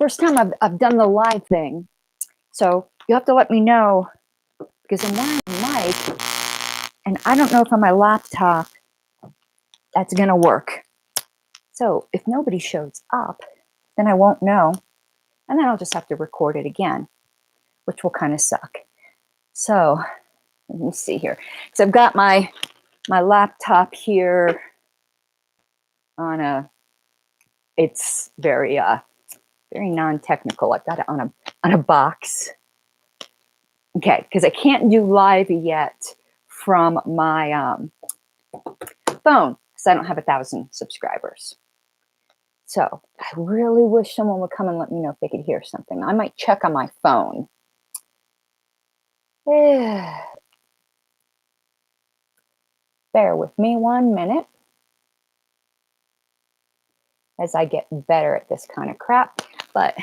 first time I've done the live thing. So you have to let me know because I'm wearing a mic and I don't know if on my laptop that's going to work. So if nobody shows up, then I won't know. And then I'll just have to record it again, which will kind of suck. So let me see here. So I've got my laptop here on it's very non-technical. I've got it on a box. Okay, because I can't do live yet from my phone because I don't have 1,000 subscribers. So I really wish someone would come and let me know if they could hear something. I might check on my phone. Bear with me 1 minute as I get better at this kind of crap. But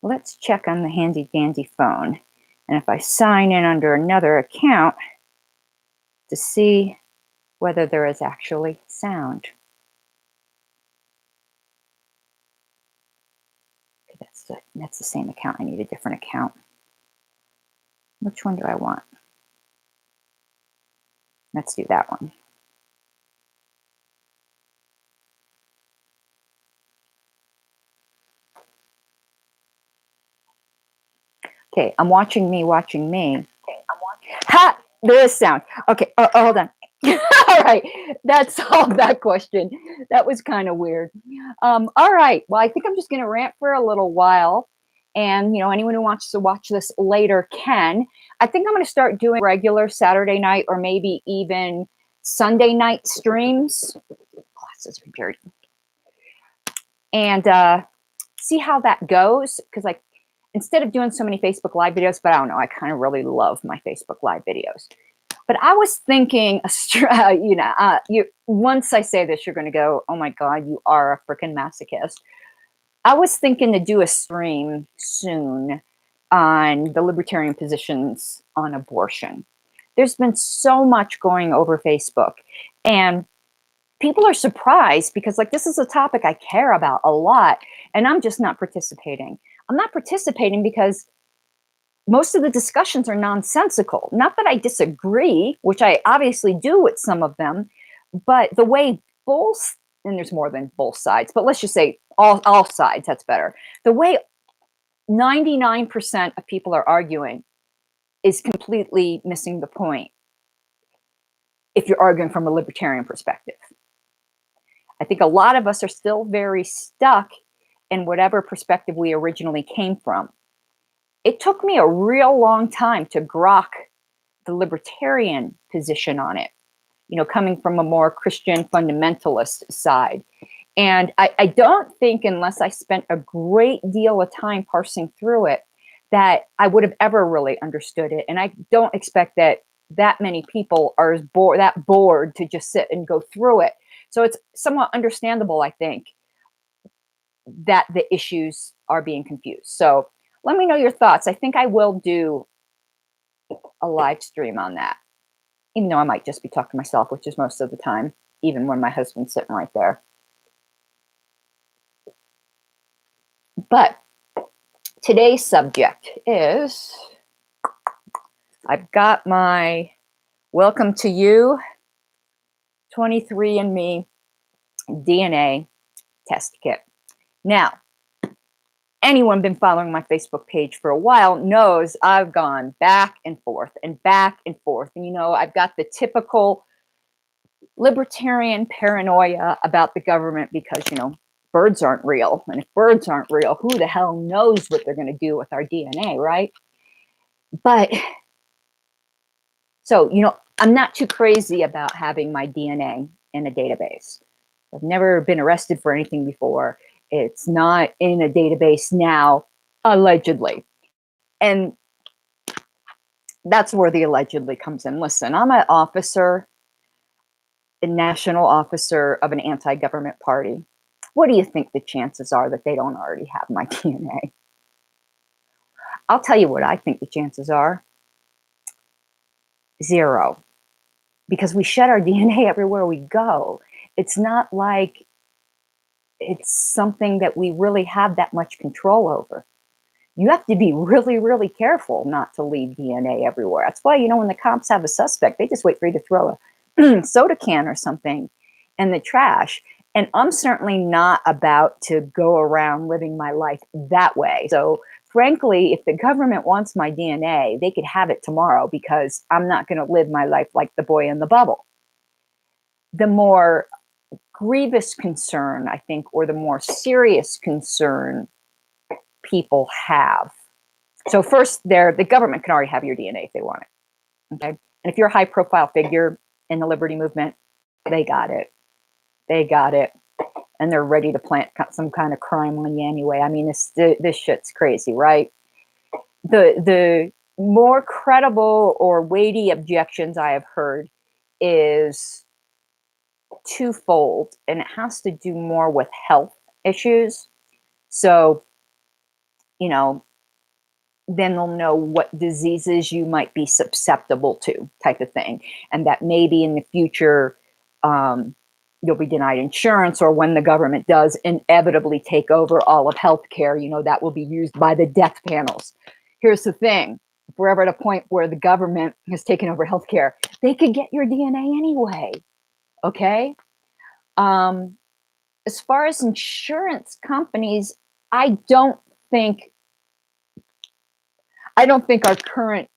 let's check on the handy dandy phone. And if I sign in under another account to see whether there is actually sound. Okay, that's the same account. I need a different account. Which one do I want? Let's do that one. Okay, I'm watching me. Ha! There is sound. Okay, hold on. All right, that solved that question. That was kind of weird. All right, well, I think I'm just going to rant for a little while. And, anyone who wants to watch this later can. I think I'm going to start doing regular Saturday night or maybe even Sunday night streams. Glasses are dirty. And see how that goes. Because, instead of doing so many Facebook Live videos, but I don't know, I kind of really love my Facebook Live videos. But I was thinking, once I say this, you're going to go, oh my God, you are a freaking masochist. I was thinking to do a stream soon on the libertarian positions on abortion. There's been so much going over Facebook, and people are surprised because this is a topic I care about a lot, and I'm just not participating. I'm not participating because most of the discussions are nonsensical. Not that I disagree, which I obviously do with some of them, but the way both, and there's more than both sides, but let's just say all sides, that's better. The way 99% of people are arguing is completely missing the point if you're arguing from a libertarian perspective. I think a lot of us are still very stuck in whatever perspective we originally came from. It took me a real long time to grok the libertarian position on it, coming from a more Christian fundamentalist side. And I don't think, unless I spent a great deal of time parsing through it, that I would have ever really understood it. And I don't expect that many people are that bored to just sit and go through it. So it's somewhat understandable, I think, that the issues are being confused. So let me know your thoughts. I think I will do a live stream on that, even though I might just be talking to myself, which is most of the time, even when my husband's sitting right there. But today's subject is, I've got my Welcome to You 23andMe DNA test kit. Now, anyone been following my Facebook page for a while knows I've gone back and forth and back and forth. And, I've got the typical libertarian paranoia about the government because, birds aren't real. And if birds aren't real, who the hell knows what they're going to do with our DNA, right? But, so, I'm not too crazy about having my DNA in a database. I've never been arrested for anything before. It's not in a database now, allegedly. And that's where the allegedly comes in. Listen, I'm an officer, a national officer of an anti-government party. What do you think the chances are that they don't already have my DNA? I'll tell you what I think the chances are. 0. Because we shed our DNA everywhere we go. It's not like it's something that we really have that much control over. You have to be really, really careful not to leave DNA everywhere. That's why, when the cops have a suspect, they just wait for you to throw a soda can or something in the trash. And I'm certainly not about to go around living my life that way. So frankly, if the government wants my DNA, they could have it tomorrow, because I'm not going to live my life like the boy in the bubble. The more grievous concern, I think, or the more serious concern people have. So first, the government can already have your DNA if they want it. Okay. And if you're a high profile figure in the liberty movement, they got it. They got it. And they're ready to plant some kind of crime on you anyway. I mean, this shit's crazy, right? The more credible or weighty objections I have heard is twofold, and it has to do more with health issues. So, then they'll know what diseases you might be susceptible to, type of thing. And that maybe in the future, you'll be denied insurance, or when the government does inevitably take over all of healthcare, that will be used by the death panels. Here's the thing. If we're ever at a point where the government has taken over healthcare, they could get your DNA anyway. Okay? As far as insurance companies, I don't think our current,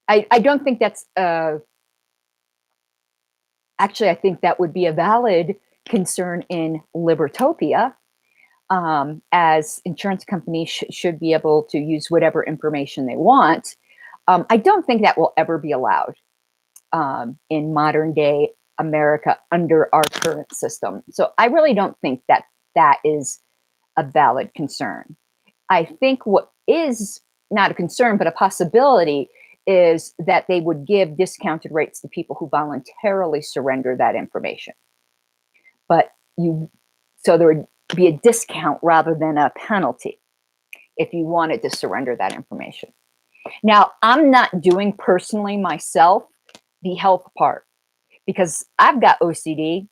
I don't think that's, actually, I think that would be a valid concern in Libertopia, as insurance companies should be able to use whatever information they want. I don't think that will ever be allowed in modern day America under our current system. So I really don't think that is a valid concern. I think what is not a concern, but a possibility, is that they would give discounted rates to people who voluntarily surrender that information. But so there would be a discount rather than a penalty if you wanted to surrender that information. Now, I'm not doing personally myself the health part, because I've got OCD.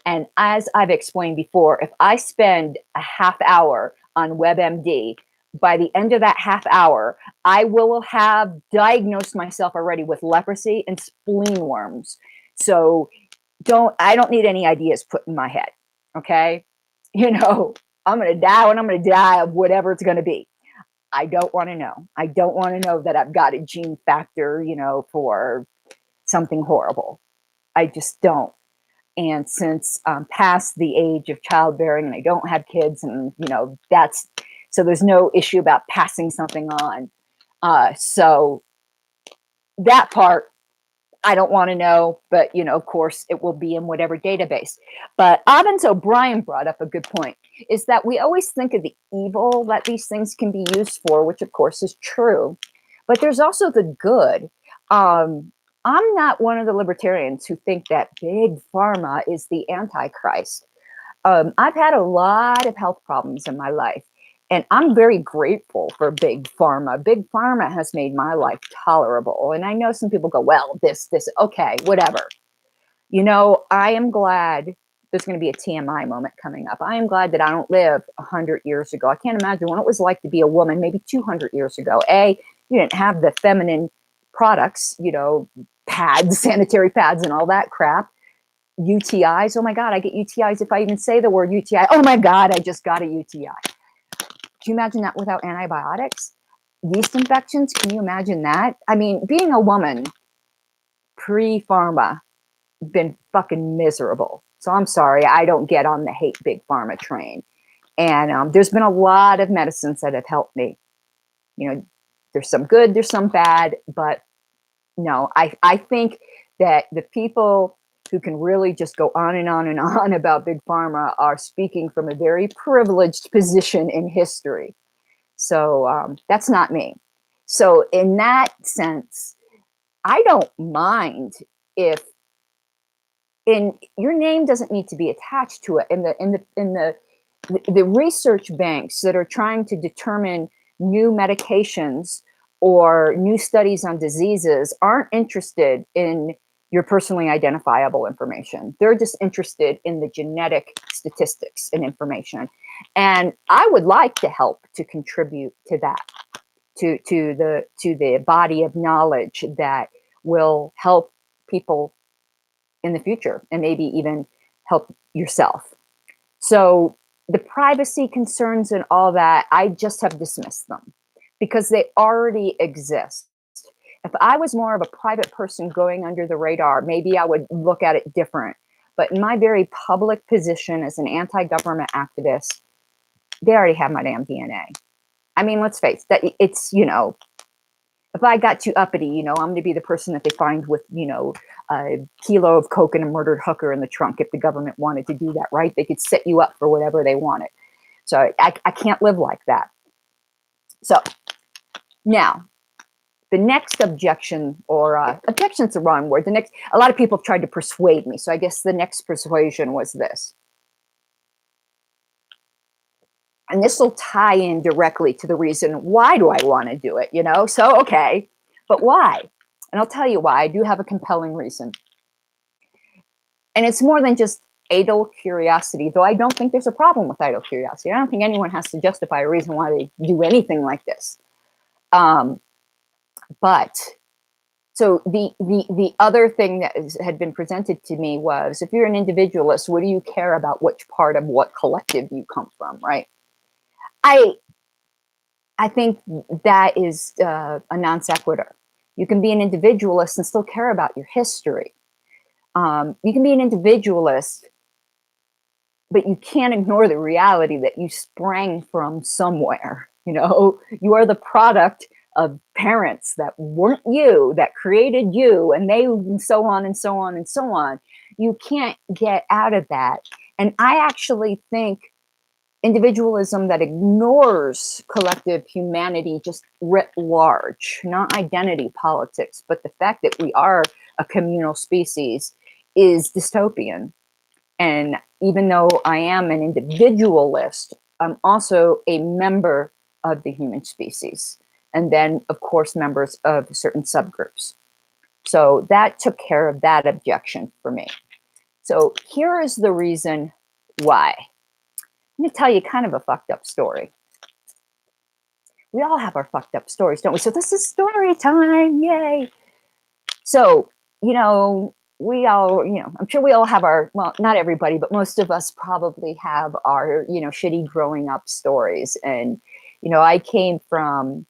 And as I've explained before, if I spend a half hour on WebMD, by the end of that half hour, I will have diagnosed myself already with leprosy and spleen worms. So I don't need any ideas put in my head. Okay. I'm going to die when I'm going to die, of whatever it's going to be. I don't want to know. I don't want to know that I've got a gene factor, for something horrible. I just don't. And since I'm past the age of childbearing and I don't have kids, and so there's no issue about passing something on. So that part, I don't want to know, but of course it will be in whatever database. But Evans O'Brien brought up a good point, is that we always think of the evil that these things can be used for, which of course is true, but there's also the good. I'm not one of the libertarians who think that big pharma is the Antichrist. I've had a lot of health problems in my life, and I'm very grateful for big pharma. Big pharma has made my life tolerable. And I know some people go, well, this, okay, whatever. I am glad. There's going to be a TMI moment coming up. I am glad that I don't live 100 years ago. I can't imagine what it was like to be a woman maybe 200 years ago. You didn't have the feminine products, pads, sanitary pads and all that crap. UTIs. Oh my God, I get UTIs if I even say the word UTI. Oh my God, I just got a UTI. Can you imagine that without antibiotics? Yeast infections, can you imagine that? I mean, being a woman pre-pharma, been fucking miserable. So I'm sorry, I don't get on the hate big pharma train. And there's been a lot of medicines that have helped me. There's some good, there's some bad, but no, I think that the people who can really just go on and on and on about big pharma are speaking from a very privileged position in history. So that's not me. So in that sense, I don't mind if your name doesn't need to be attached to it. In the research banks that are trying to determine new medications or new studies on diseases aren't interested in your personally identifiable information. They're just interested in the genetic statistics and information. And I would like to help to contribute to that, to the body of knowledge that will help people in the future and maybe even help yourself. So the privacy concerns and all that, I just have dismissed them because they already exist. If I was more of a private person going under the radar, maybe I would look at it different. But in my very public position as an anti-government activist, they already have my damn DNA. I mean, let's face that it's, if I got too uppity, I'm going to be the person that they find with, a kilo of coke and a murdered hooker in the trunk. If the government wanted to do that, right? They could set you up for whatever they wanted. So I can't live like that. So now, the next objection, or objection's the wrong word. A lot of people tried to persuade me. So I guess the next persuasion was this. And this will tie in directly to the reason, why do I want to do it? So, okay, but why? And I'll tell you why. I do have a compelling reason. And it's more than just idle curiosity, though I don't think there's a problem with idle curiosity. I don't think anyone has to justify a reason why they do anything like this. But so the other thing that had been presented to me was, if you're an individualist, what do you care about which part of what collective you come from, right? I think that is a non sequitur. You can be an individualist and still care about your history. You can be an individualist, but you can't ignore the reality that you sprang from somewhere. You are the product of parents that weren't you, that created you, and so on and so on and so on. You can't get out of that. And I actually think individualism that ignores collective humanity just writ large, not identity politics, but the fact that we are a communal species, is dystopian. And even though I am an individualist, I'm also a member of the human species. And then, of course, members of certain subgroups. So that took care of that objection for me. So here is the reason why. I'm going to tell you kind of a fucked up story. We all have our fucked up stories, don't we? So this is story time. Yay. So, we all, I'm sure we all have our, well, not everybody, but most of us probably have our, shitty growing up stories. And, I came from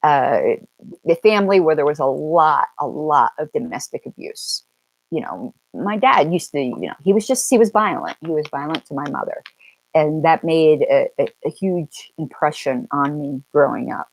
a family where there was a lot of domestic abuse. My dad used to, he was violent. He was violent to my mother. And that made a huge impression on me growing up.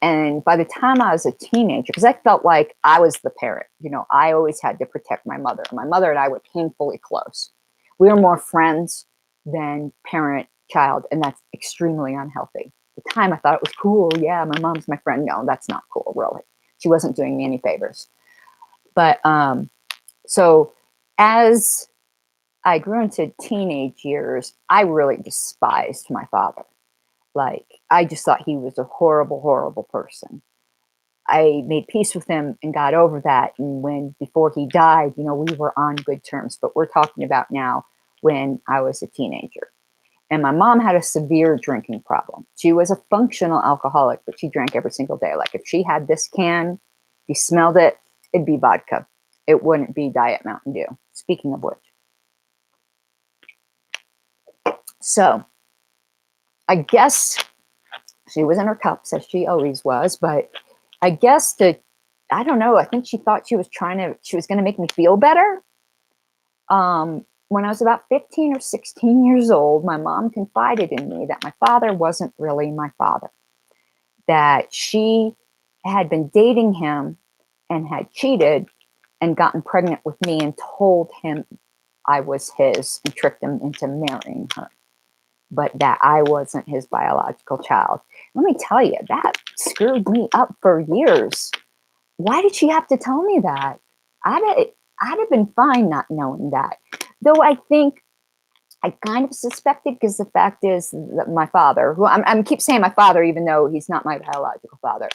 And by the time I was a teenager, because I felt like I was the parent, I always had to protect my mother. My mother and I were painfully close. We were more friends than parent-child, and that's extremely unhealthy. At the time, I thought it was cool. Yeah, my mom's my friend. No, that's not cool, really. She wasn't doing me any favors. But so as I grew into teenage years, I really despised my father. Like, I just thought he was a horrible, horrible person. I made peace with him and got over that. And before he died, we were on good terms. But we're talking about now when I was a teenager. And my mom had a severe drinking problem. She was a functional alcoholic, but she drank every single day. Like, if she had this can, if you smelled it, it'd be vodka. It wouldn't be Diet Mountain Dew. Speaking of which. So I guess she was in her cups, as she always was, but I guess I don't know, I think she thought she was going to make me feel better. When I was about 15 or 16 years old, my mom confided in me that my father wasn't really my father, that she had been dating him and had cheated and gotten pregnant with me and told him I was his and tricked him into marrying her, but that I wasn't his biological child. Let me tell you, that screwed me up for years. Why did she have to tell me that? I'd have been fine not knowing that. Though I think I kind of suspected, because the fact is that my father, who I keep saying my father, even though he's not my biological father,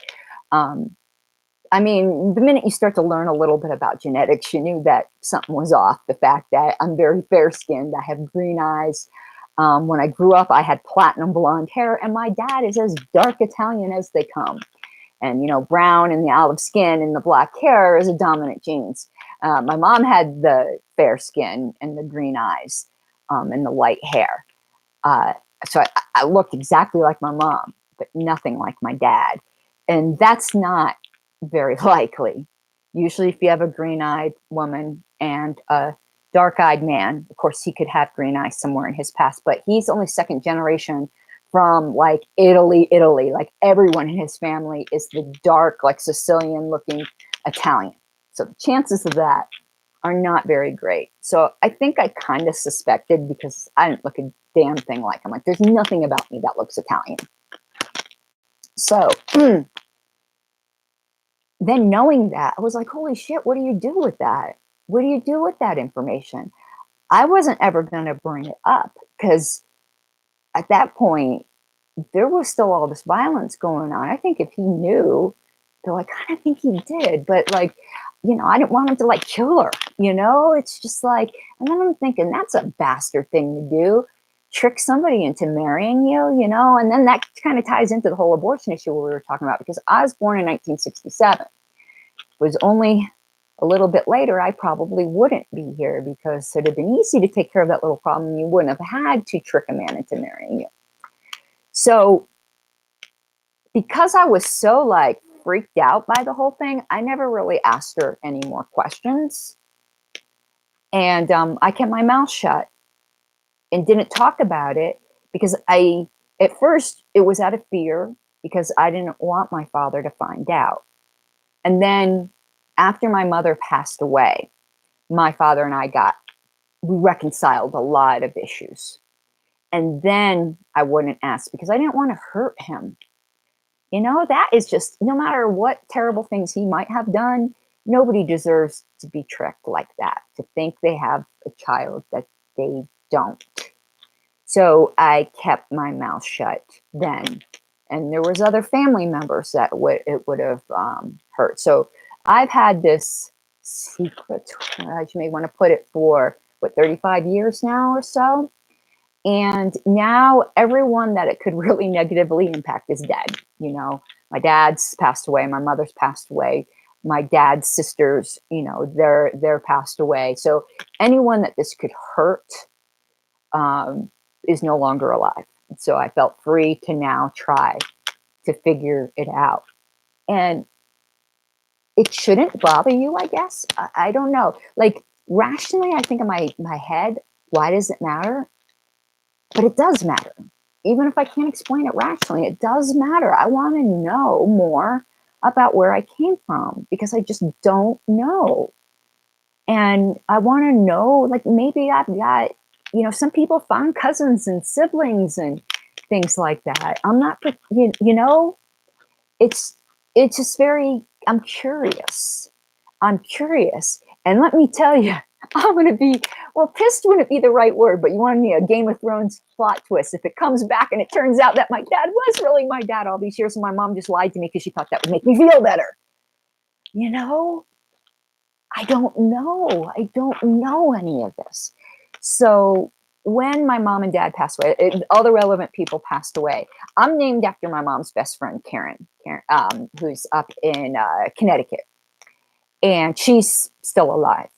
I mean, the minute you start to learn a little bit about genetics, you knew that something was off. The fact that I'm very fair skinned, I have green eyes. When I grew up, I had platinum blonde hair, and my dad is as dark Italian as they come. And, you know, brown and the olive skin and the black hair is a dominant genes. My mom had the fair skin and the green eyes and the light hair. Uh, so I looked exactly like my mom, but nothing like my dad. And that's not very likely. Usually, if you have a green eyed woman and a dark eyed man, of course, he could have green eyes somewhere in his past, but he's only second generation from like Italy, Italy. Like everyone in his family is the dark, like Sicilian looking Italian. So the chances of that are not very great. So I think I kind of suspected because I didn't look a damn thing like him. Like there's nothing about me that looks Italian. So then knowing that, I was like, holy shit, what do you do with that? What do you do with that information? I wasn't ever going to bring it up because at that point, there was still all this violence going on. I think if he knew, though I kind of think he did, but like, you know, I didn't want him to like kill her, you know? It's just like, and then I'm thinking that's a bastard thing to do. Trick somebody into marrying you, you know? And then that kind of ties into the whole abortion issue we were talking about because I was born in 1967. It was only a little bit later, I probably wouldn't be here because it would have been easy to take care of that little problem. You wouldn't have had to trick a man into marrying you. So because I was so like freaked out by the whole thing, I never really asked her any more questions. And I kept my mouth shut and didn't talk about it because at first, it was out of fear because I didn't want my father to find out. And then after my mother passed away, my father and we reconciled a lot of issues. And then I wouldn't ask because I didn't want to hurt him. You know, that is just, no matter what terrible things he might have done, nobody deserves to be tricked like that, to think they have a child that they don't. So I kept my mouth shut then. And there was other family members that it would have hurt. So I've had this secret, as you may want to put it, for, 35 years now or so. And now everyone that it could really negatively impact is dead. You know, my dad's passed away, my mother's passed away, my dad's sisters, you know, they're passed away. So anyone that this could hurt is no longer alive. So I felt free to now try to figure it out. And it shouldn't bother you, I guess. I don't know. Like rationally, I think in my head, why does it matter? But it does matter. Even if I can't explain it rationally, it does matter. I want to know more about where I came from because I just don't know. And I want to know, like, maybe I've got, you know, some people find cousins and siblings and things like that. I'm not, you know, it's just very, I'm curious. I'm curious. And let me tell you, I'm going to be, well, pissed wouldn't be the right word, but you want me a Game of Thrones plot twist. If it comes back and it turns out that my dad was really my dad all these years and my mom just lied to me because she thought that would make me feel better. You know, I don't know. I don't know any of this. So when my mom and dad passed away, all the relevant people passed away. I'm named after my mom's best friend, Karen, who's up in Connecticut. And she's still alive.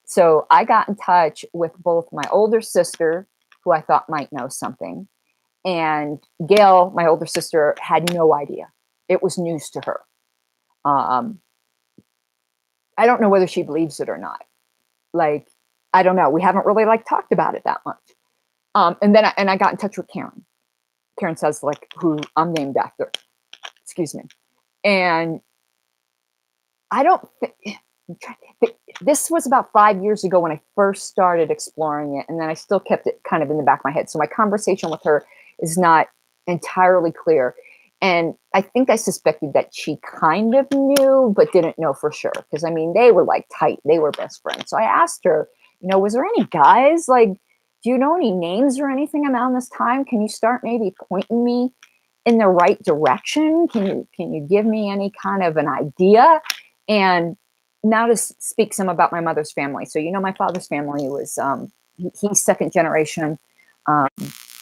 So I got in touch with both my older sister, who I thought might know something, and Gail, my older sister, had no idea. It was news to her. I don't know whether she believes it or not. Like, I don't know. We haven't really like talked about it that much. And then I got in touch with Karen. Karen says like who I'm named after. Excuse me. And I don't think, this was about 5 years ago when I first started exploring it, and then I still kept it kind of in the back of my head. So my conversation with her is not entirely clear. And I think I suspected that she kind of knew, but didn't know for sure. Because I mean, they were like tight, they were best friends. So I asked her, you know, was there any guys? Like, do you know any names or anything around this time? Can you start maybe pointing me in the right direction? Can you give me any kind of an idea? And now to speak some about my mother's family. So, you know, my father's family was, he's second generation um,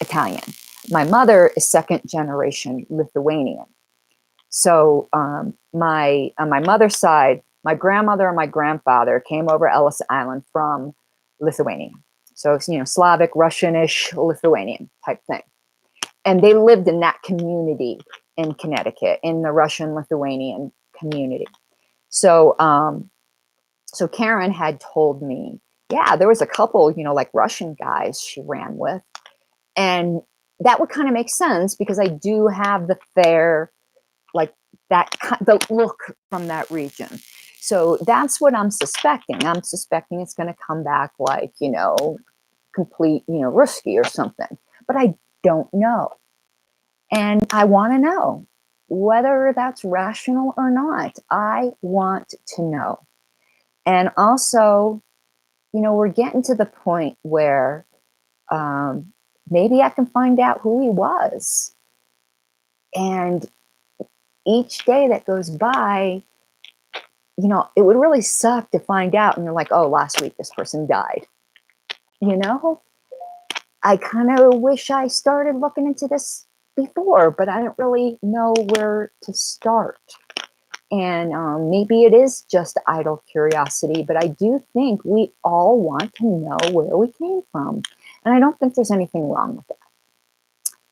Italian. My mother is second generation Lithuanian. So on my mother's side, my grandmother and my grandfather came over Ellis Island from Lithuania. So it's, you know, Slavic, Russianish, Lithuanian type thing. And they lived in that community in Connecticut, in the Russian Lithuanian community. So so Karen had told me, yeah, there was a couple, you know, like Russian guys she ran with. And that would kind of make sense because I do have the fair, like that, the look from that region. So that's what I'm suspecting. I'm suspecting it's going to come back like, you know, complete, you know, Ruski or something. But I don't know. And I want to know whether that's rational or not. I want to know. And also, you know, we're getting to the point where maybe I can find out who he was. And each day that goes by, you know, it would really suck to find out and you're like, oh, last week this person died. You know, I kind of wish I started looking into this before, but I don't really know where to start. And maybe it is just idle curiosity, but I do think we all want to know where we came from. And I don't think there's anything wrong with that.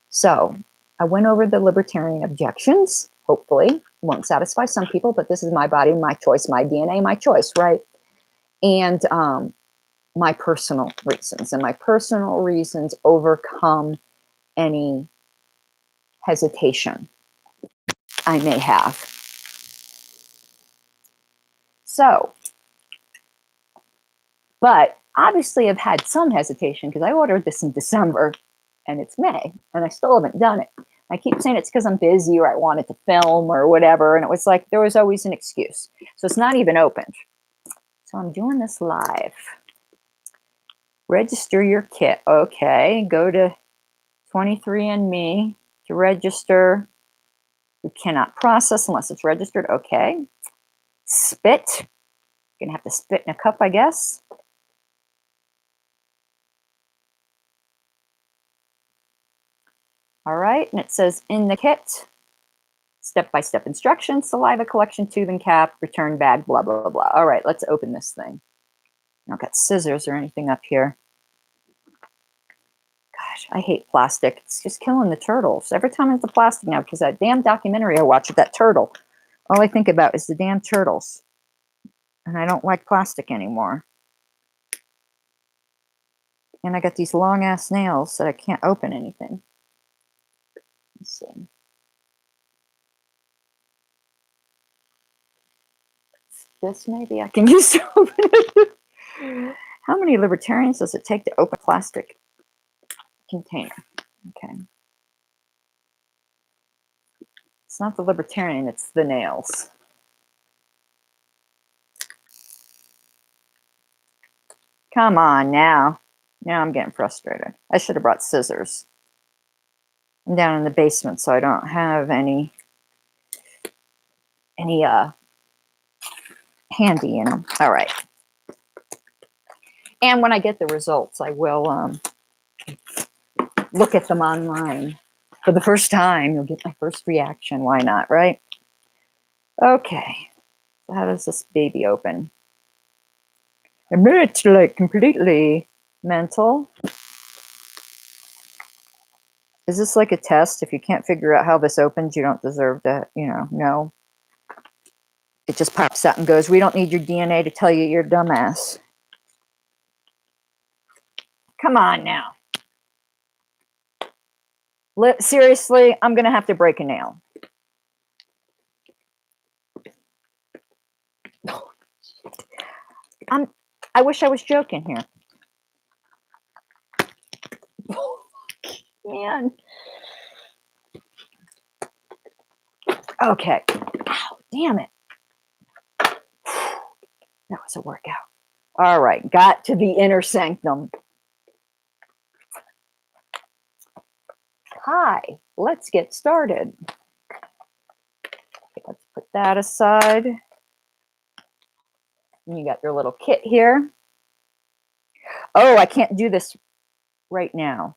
So I went over the libertarian objections. Hopefully, won't satisfy some people, but this is my body, my choice, my DNA, my choice, right? And my personal reasons. And my personal reasons overcome any hesitation I may have. So, but obviously I've had some hesitation because I ordered this in December and it's May and I still haven't done it. I keep saying it's because I'm busy or I wanted to film or whatever. And it was like, there was always an excuse. So it's not even opened. So I'm doing this live. Register your kit. Okay. Go to 23andMe to register. We cannot process unless it's registered. Okay. Spit. You're going to have to spit in a cup, I guess. All right. And it says in the kit, step-by-step instructions, saliva collection tube and cap, return bag, blah, blah, blah. All right, let's open this thing. I don't got scissors or anything up here. Gosh, I hate plastic. It's just killing the turtles. Every time it's the plastic now, because that damn documentary I watched with that turtle, all I think about is the damn turtles. And I don't like plastic anymore. And I got these long-ass nails that I can't open anything. Let's see. This maybe I can use to open it. How many libertarians does it take to open a plastic container? Okay. It's not the libertarian, it's the nails. Come on now. Now I'm getting frustrated. I should have brought scissors. I'm down in the basement, so I don't have any handy, you know. All right. And when I get the results, I will look at them online for the first time. You'll get my first reaction. Why not, right? Okay. So how does this baby open? It's like completely mental. Is this like a test? If you can't figure out how this opens, you don't deserve to, you know, no. It just pops out and goes, we don't need your DNA to tell you you're a dumbass. Come on now. Seriously, I'm going to have to break a nail. I wish I was joking here. Man. Okay. Ow, damn it. That was a workout. All right. Got to the inner sanctum. Hi. Let's get started. Okay, let's put that aside. And you got your little kit here. Oh, I can't do this right now.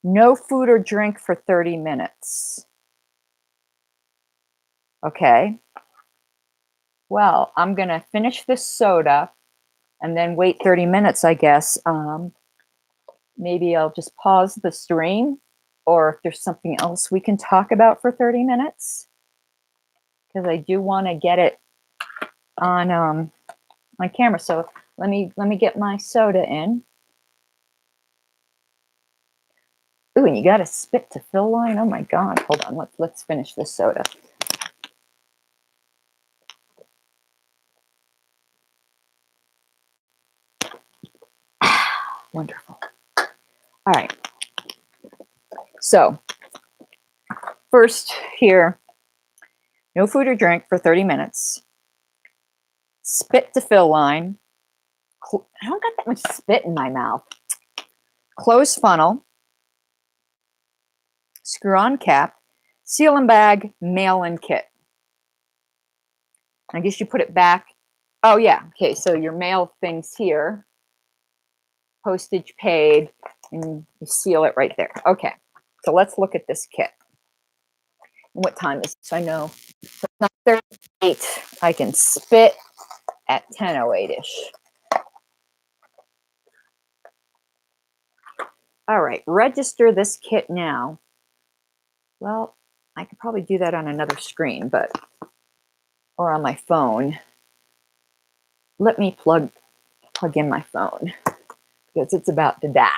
No food or drink for 30 minutes. Okay. Well, I'm going to finish this soda and then wait 30 minutes, I guess. Maybe I'll just pause the stream, or if there's something else we can talk about for 30 minutes, because I do want to get it on camera. So let me get my soda in. Ooh, and you got a spit to fill line. Oh my God! Hold on. Let's finish this soda. Wonderful. All right. So first here, no food or drink for 30 minutes. Spit to fill line. I don't got that much spit in my mouth. Close funnel. Screw on cap. Seal and bag. Mail in kit. I guess you put it back. Oh yeah. Okay. So your mail thing's here. Postage paid. And you seal it right there. Okay. So let's look at this kit. What time is it? So I know it's not 38. I can spit at 10:08-ish. All right, register this kit now. Well, I could probably do that on another screen, or on my phone. Let me plug in my phone because it's about to die.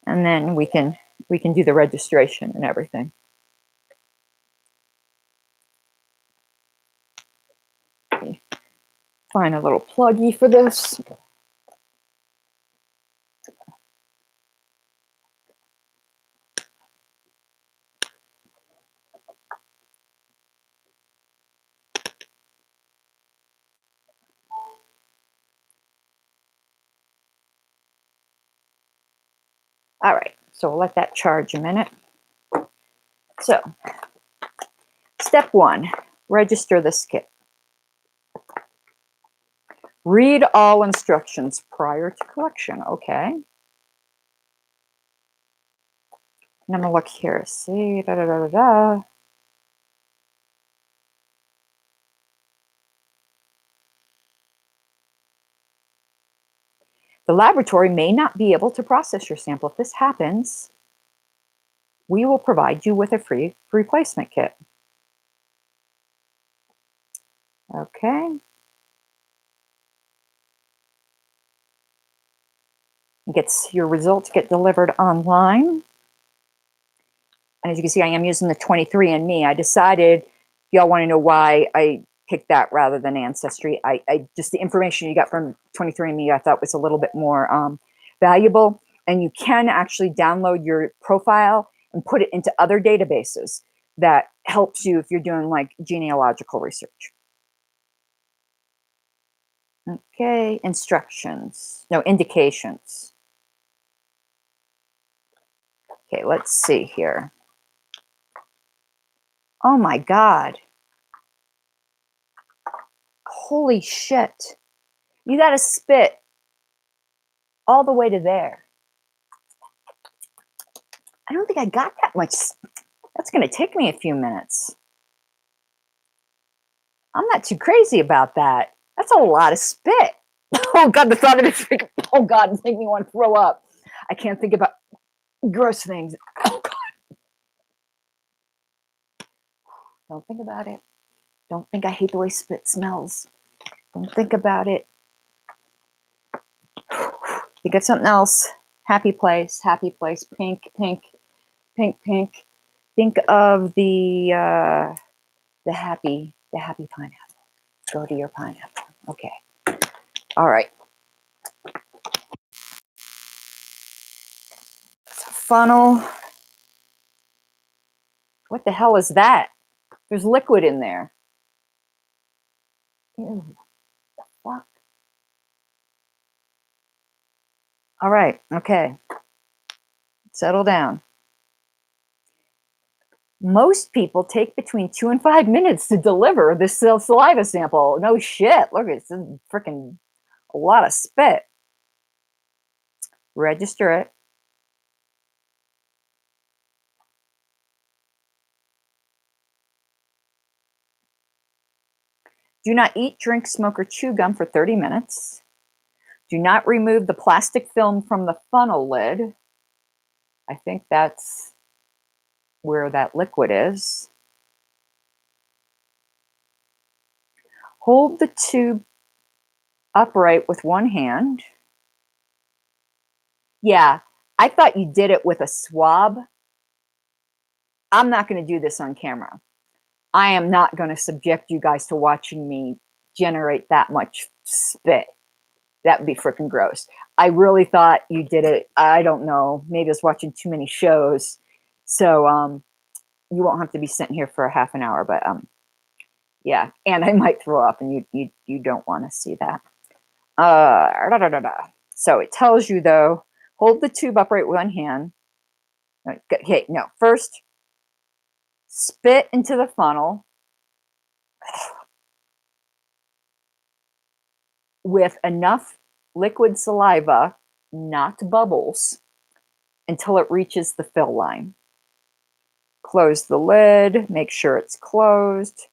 And then we can do the registration and everything. Find a little pluggy for this. All right, so we'll let that charge a minute. So, step 1, register this kit. Read all instructions prior to collection. Okay. And I'm gonna look here. See, da da da da da. The laboratory may not be able to process your sample. If this happens, we will provide you with a free replacement kit. Okay. Your results get delivered online. And as you can see, I am using the 23andMe. I decided, y'all want to know why I picked that rather than Ancestry. I just, the information you got from 23andMe, I thought was a little bit more valuable. And you can actually download your profile and put it into other databases that helps you if you're doing like genealogical research. Okay, instructions, no, indications. Okay, let's see here. Oh my God. Holy shit. You got to spit all the way to there. I don't think I got that much. That's going to take me a few minutes. I'm not too crazy about that. That's a lot of spit. Oh God, the thought of it. Oh God, it's making me want to throw up. I can't think about gross things. Oh God. Don't think about it. Don't think I hate the way spit smells. Don't think about it. Think of something else. Happy place, pink, pink, pink, pink. Think of the happy pineapple. Go to your pineapple. Okay. All right. Funnel. What the hell is that? There's liquid in there. Ew. The fuck? All right. Okay. Settle down. Most people take between 2 and 5 minutes to deliver this saliva sample. No shit. Look, it's freaking a lot of spit. Register it. Do not eat, drink, smoke, or chew gum for 30 minutes. Do not remove the plastic film from the funnel lid. I think that's where that liquid is. Hold the tube upright with one hand. Yeah, I thought you did it with a swab. I'm not going to do this on camera. I am not going to subject you guys to watching me generate that much spit. That would be freaking gross. I really thought you did it. I don't know. Maybe I was watching too many shows. So you won't have to be sitting here for a half an hour, but yeah. And I might throw up, and you don't want to see that. So it tells you, though, hold the tube upright with one hand. Okay, no. First, spit into the funnel with enough liquid saliva, not bubbles, until it reaches the fill line. Close the lid, make sure it's closed.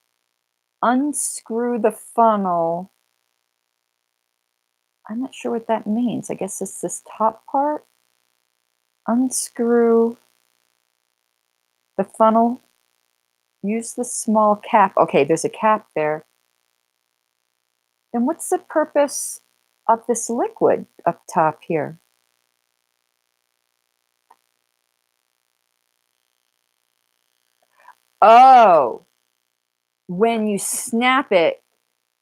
Unscrew the funnel. I'm not sure what that means. I guess it's this top part. Unscrew the funnel. Use the small cap. Okay, there's a cap there. Then what's the purpose of this liquid up top here? Oh, when you snap it,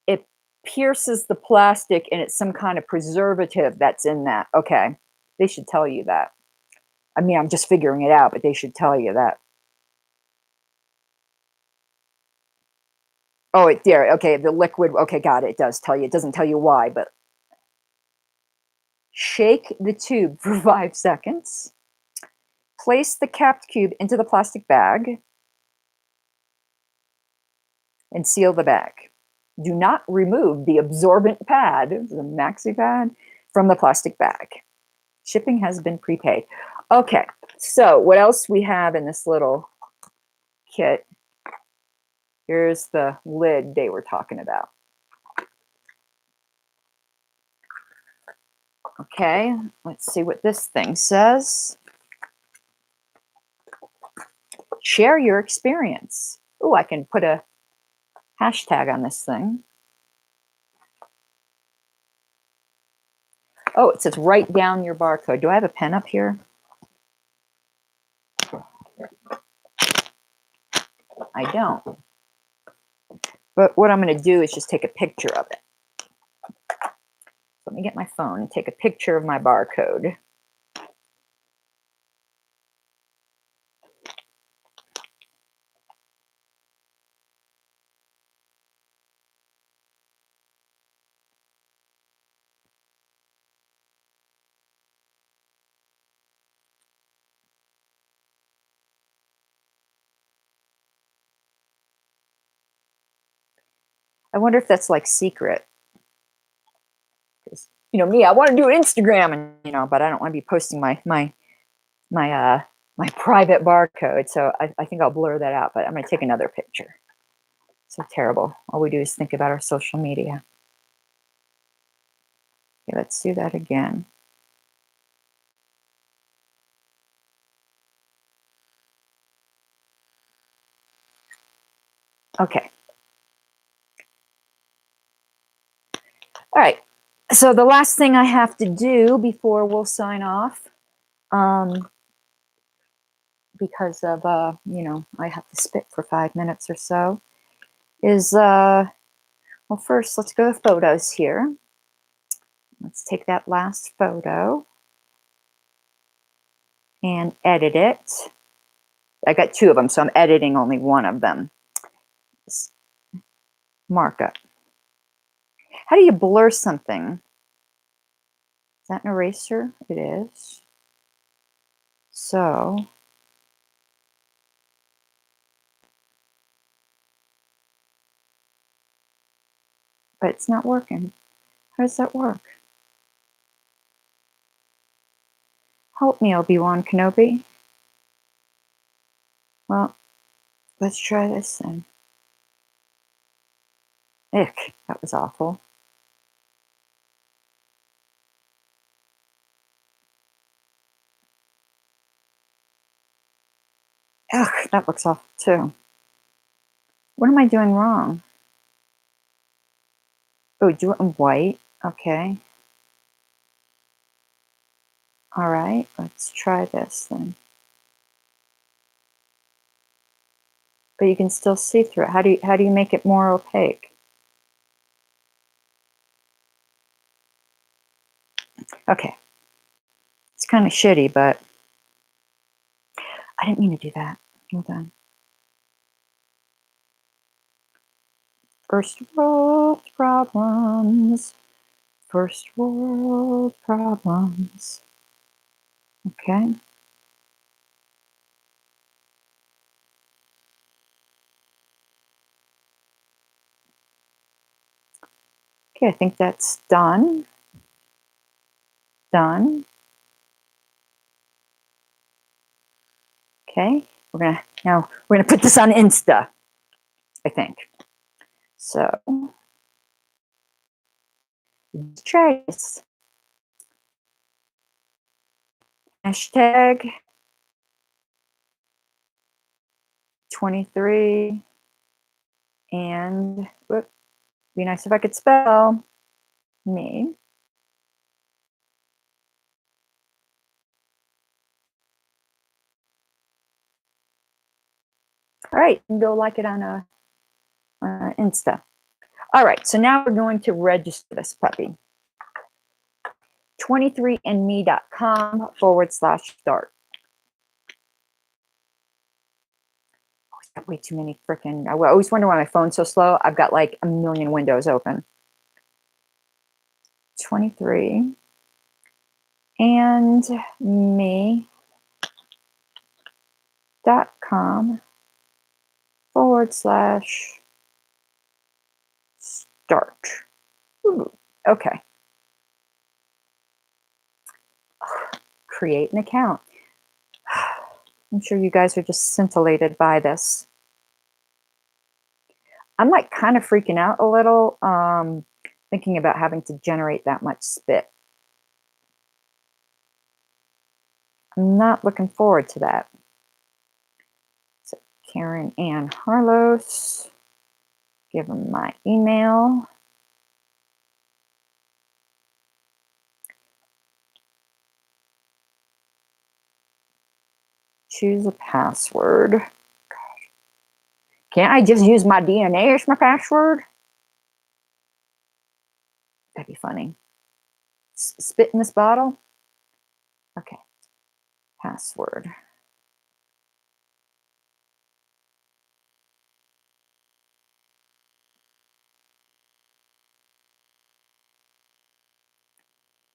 it pierces the plastic, and it's some kind of preservative that's in that. Okay, they should tell you that. I mean, I'm just figuring it out, but they should tell you that. Oh, it there. Okay, the liquid. Okay, got it. It does tell you. It doesn't tell you why, but shake the tube for 5 seconds. Place the capped cube into the plastic bag and seal the bag. Do not remove the absorbent pad, the maxi pad, from the plastic bag. Shipping has been prepaid. Okay, so what else we have in this little kit? Here's the lid they were talking about. Okay, let's see what this thing says. Share your experience. Oh, I can put a hashtag on this thing. Oh, it says write down your barcode. Do I have a pen up here? I don't. But what I'm going to do is just take a picture of it. Let me get my phone and take a picture of my barcode. I wonder if that's like secret. Because, you know, me, I want to do Instagram, and but I don't want to be posting my private barcode. So I think I'll blur that out. But I'm going to take another picture. So terrible. All we do is think about our social media. Okay, let's do that again. Okay. All right. So the last thing I have to do before we'll sign off, because of I have to spit for 5 minutes or so, is well, first let's go to photos here. Let's take that last photo and edit it. I got 2 of them, so I'm editing only one of them. Just markup. How do you blur something? Is that an eraser? It is. So but it's not working. How does that work? Help me, Obi-Wan Kenobi. Well, let's try this then. Ick, that was awful. Ugh, that looks awful too. What am I doing wrong? Oh, do it in white. Okay. All right, let's try this then. But you can still see through it. How do you make it more opaque? Okay. It's kind of shitty, but I didn't mean to do that. Hold on. First world problems. First world problems. Okay. Okay, I think that's done. Done. Okay, we're gonna put this on Insta, I think. So trace hashtag 23 and whoop, be nice if I could spell me. All right, you can go like it on Insta. All right, so now we're going to register this puppy. 23andme.com/start. I've got way too many freaking, I always wonder why my phone's so slow. I've got like a million windows open. 23 and me.com/start. Ooh, okay. Create an account. I'm sure you guys are just scintillated by this. I'm like kind of freaking out a little, thinking about having to generate that much spit. I'm not looking forward to that. So Karen Ann Harlos, give them my email. Choose a password. Can't I just use my DNA as my password? That'd be funny. Spit in this bottle? Okay. Password.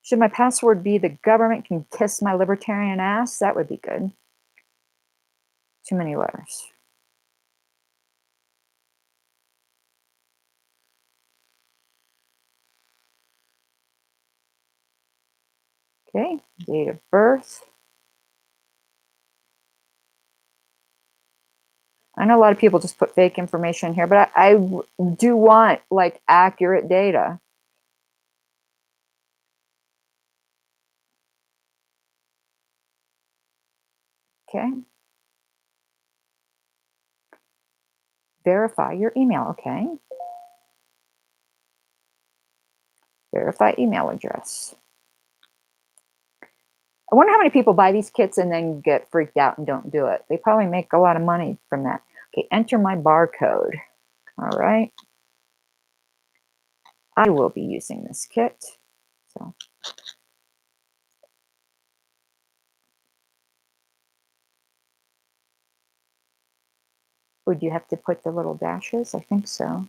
Should my password be the government can kiss my libertarian ass? That would be good. Too many letters. Okay, date of birth. I know a lot of people just put fake information here, but I do want like accurate data. Okay. Verify your email. Okay. Verify email address. I wonder how many people buy these kits and then get freaked out and don't do it. They probably make a lot of money from that. Okay, enter my barcode. All right. I will be using this kit. So would you have to put the little dashes? I think so.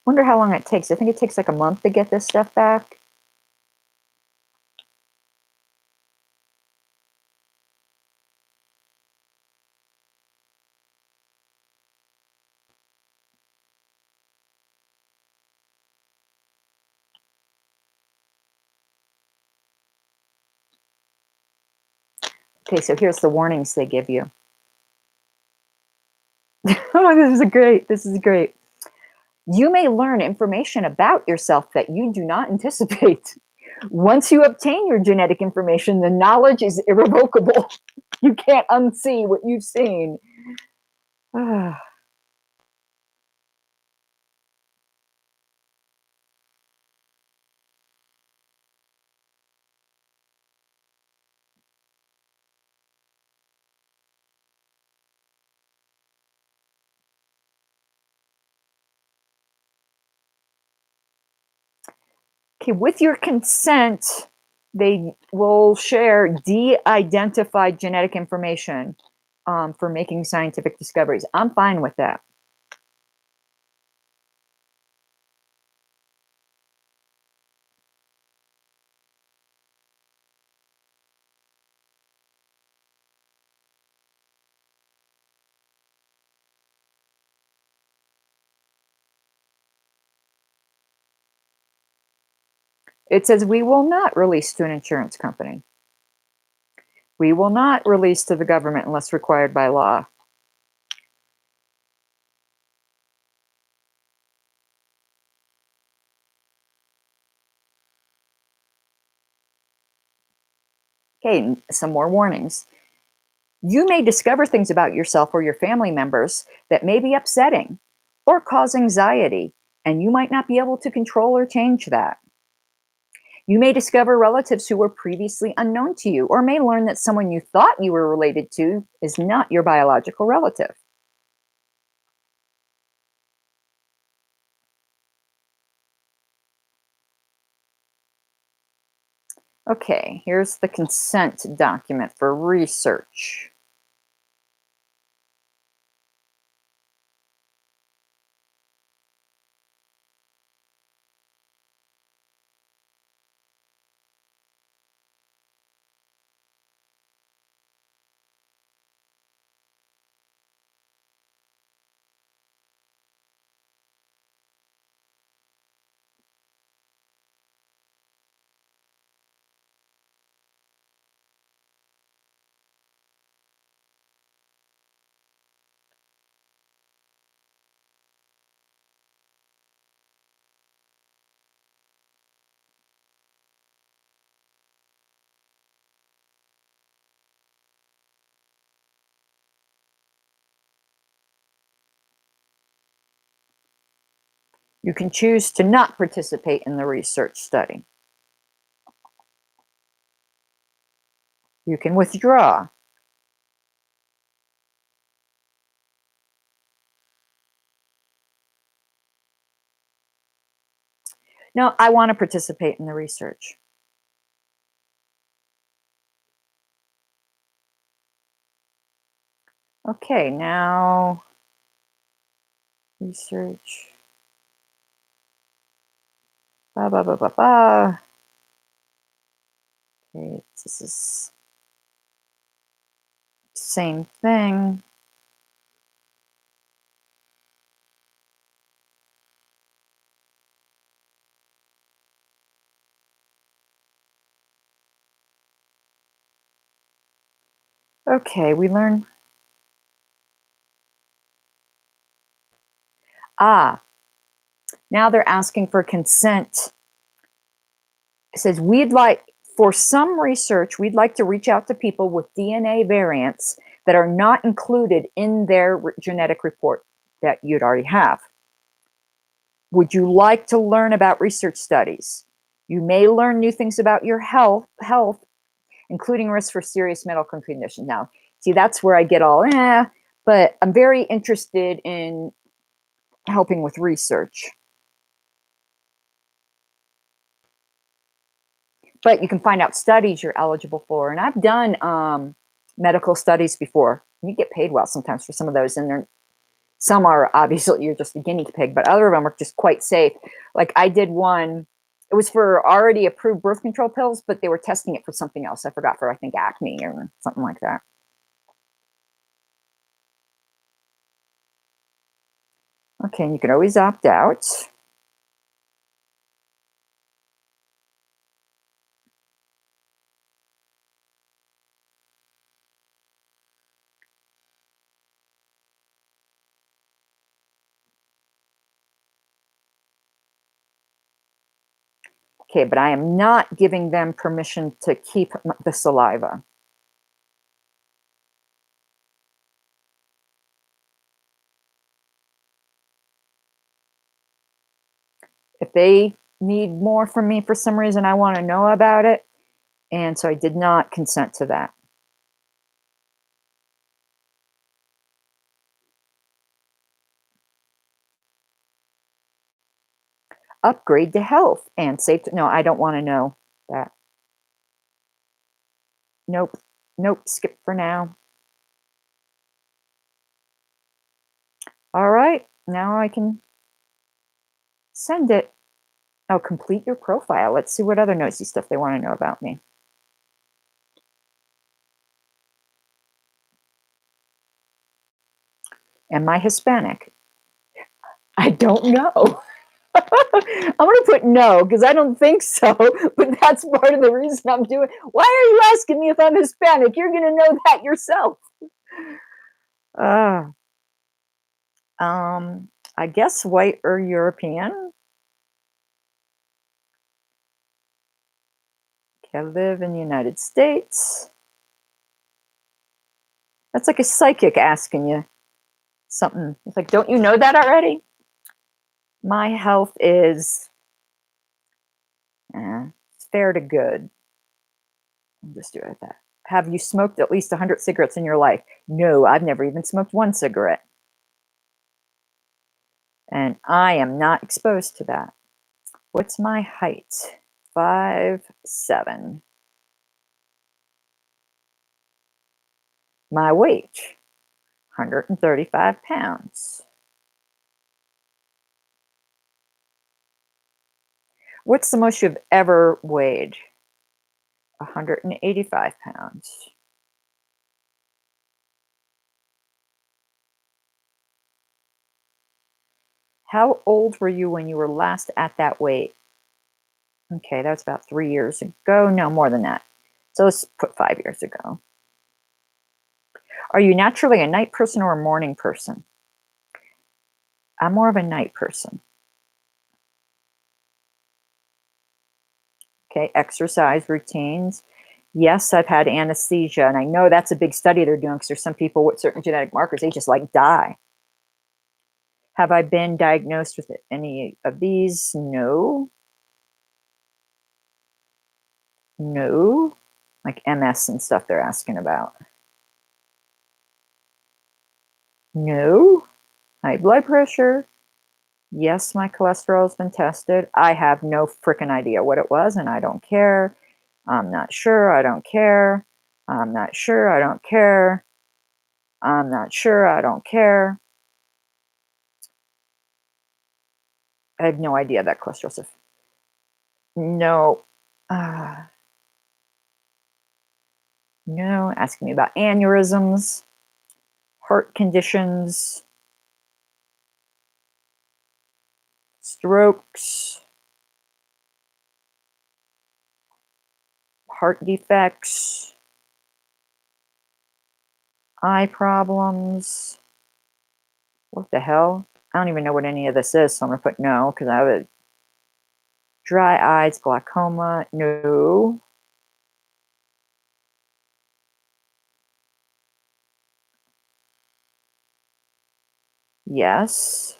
Wonder how long it takes. I think it takes like a month to get this stuff back. Okay, so here's the warnings they give you. Oh, this is great. You may learn information about yourself that you do not anticipate. Once you obtain your genetic information, the knowledge is irrevocable. You can't unsee what you've seen. Okay, with your consent, they will share de-identified genetic information for making scientific discoveries. I'm fine with that. It says we will not release to an insurance company. We will not release to the government unless required by law. Okay, some more warnings. You may discover things about yourself or your family members that may be upsetting or cause anxiety, and you might not be able to control or change that. You may discover relatives who were previously unknown to you, or may learn that someone you thought you were related to is not your biological relative. Okay, here's the consent document for research. You can choose to not participate in the research study. You can withdraw. No, I want to participate in the research. Okay, now research. Ba, ba, ba, ba, ba. Okay, this is same thing. Okay, we learn. Now they're asking for consent. It says, for some research, we'd like to reach out to people with DNA variants that are not included in their genetic report that you'd already have. Would you like to learn about research studies? You may learn new things about your health, including risks for serious medical conditions. Now, see, that's where I get all, but I'm very interested in helping with research. But you can find out studies you're eligible for. And I've done medical studies before. You get paid well sometimes for some of those, and some are obviously you're just a guinea pig, but other of them are just quite safe. Like I did one, it was for already approved birth control pills, but they were testing it for something else. I forgot, for I think acne or something like that. Okay, and you can always opt out. Okay, but I am not giving them permission to keep the saliva. If they need more from me for some reason, I want to know about it. And so I did not consent to that. Upgrade to health and safety. No, I don't want to know that. Nope. Nope. Skip for now. All right. Now I can send it. Oh, complete your profile. Let's see what other nosy stuff they want to know about me. Am I Hispanic? I don't know. I'm going to put no because I don't think so, but that's part of the reason I'm doing. Why are you asking me if I'm Hispanic? You're going to know that yourself. Uh, I guess white or European. Okay, I live in the United States. That's like a psychic asking you something. It's like, don't you know that already? My health is fair to good. I'll just do it like that. Have you smoked at least 100 cigarettes in your life? No, I've never even smoked one cigarette. And I am not exposed to that. What's my height? 5'7". My weight? 135 pounds. What's the most you've ever weighed? 185 pounds. How old were you when you were last at that weight? Okay, that's about 3 years ago. No, more than that. So let's put 5 years ago. Are you naturally a night person or a morning person? I'm more of a night person. Okay, exercise routines. Yes, I've had anesthesia, and I know that's a big study they're doing because there's some people with certain genetic markers, they just like die. Have I been diagnosed with any of these? No. No. Like MS and stuff they're asking about. No. High blood pressure. Yes, my cholesterol has been tested. I have no freaking idea what it was, and I don't care. I'm not sure. I don't care. I'm not sure. I don't care. I'm not sure. I don't care. I have no idea that cholesterol stuff. No. No. Asking me about aneurysms, heart conditions, strokes, heart defects, eye problems. What the hell? I don't even know what any of this is, so I'm going to put no because I have a dry eyes, glaucoma. No. Yes.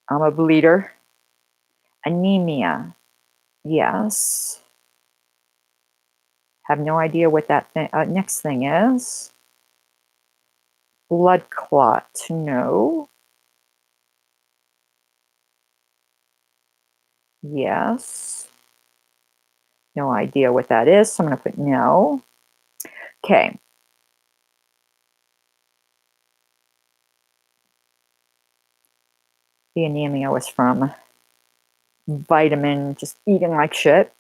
I'm a bleeder. Anemia. Yes. Have no idea what that next thing is. Blood clot. No. Yes. No idea what that is, so I'm going to put no. Okay. The anemia was from vitamin, just eating like shit.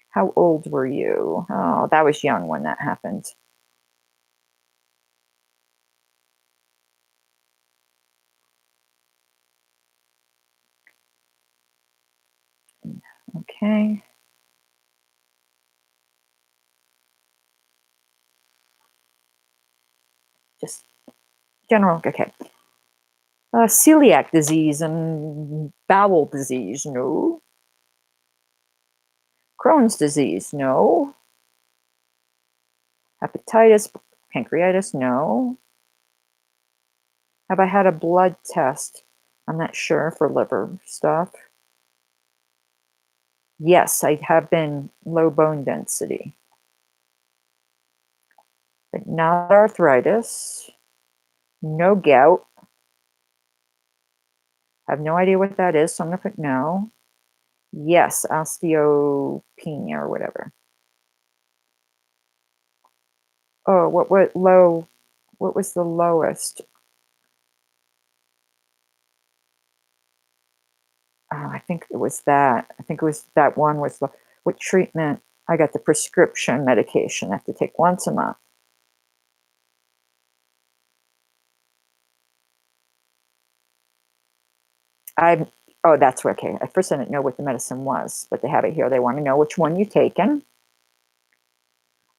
How old were you? Oh, that was young when that happened. Okay. Just general, okay. Celiac disease and bowel disease, no. Crohn's disease, no. Hepatitis, pancreatitis, no. Have I had a blood test? I'm not sure, for liver stuff. Yes, I have been low bone density, but not arthritis. No gout. I have no idea what that is, so I'm going to put no. Yes, osteopenia or whatever. Oh, what was the lowest? Oh, I think it was that. I think it was that one was the, what treatment? I got the prescription medication I have to take once a month. Oh, that's okay. At first I didn't know what the medicine was, but they have it here. They want to know which one you've taken.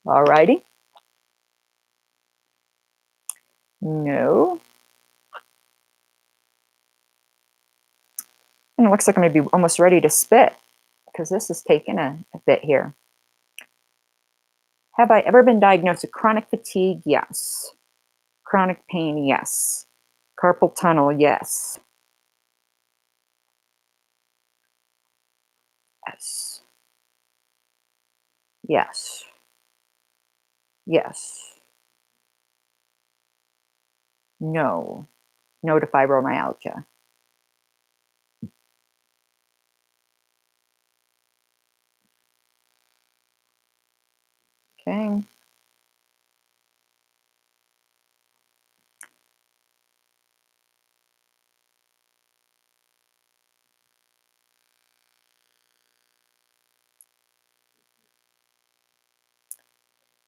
All righty. No. And it looks like I'm going to be almost ready to spit because this is taking a bit here. Have I ever been diagnosed with chronic fatigue? Yes. Chronic pain? Yes. Carpal tunnel? Yes. Yes. Yes. Yes. No. No to fibromyalgia. Okay.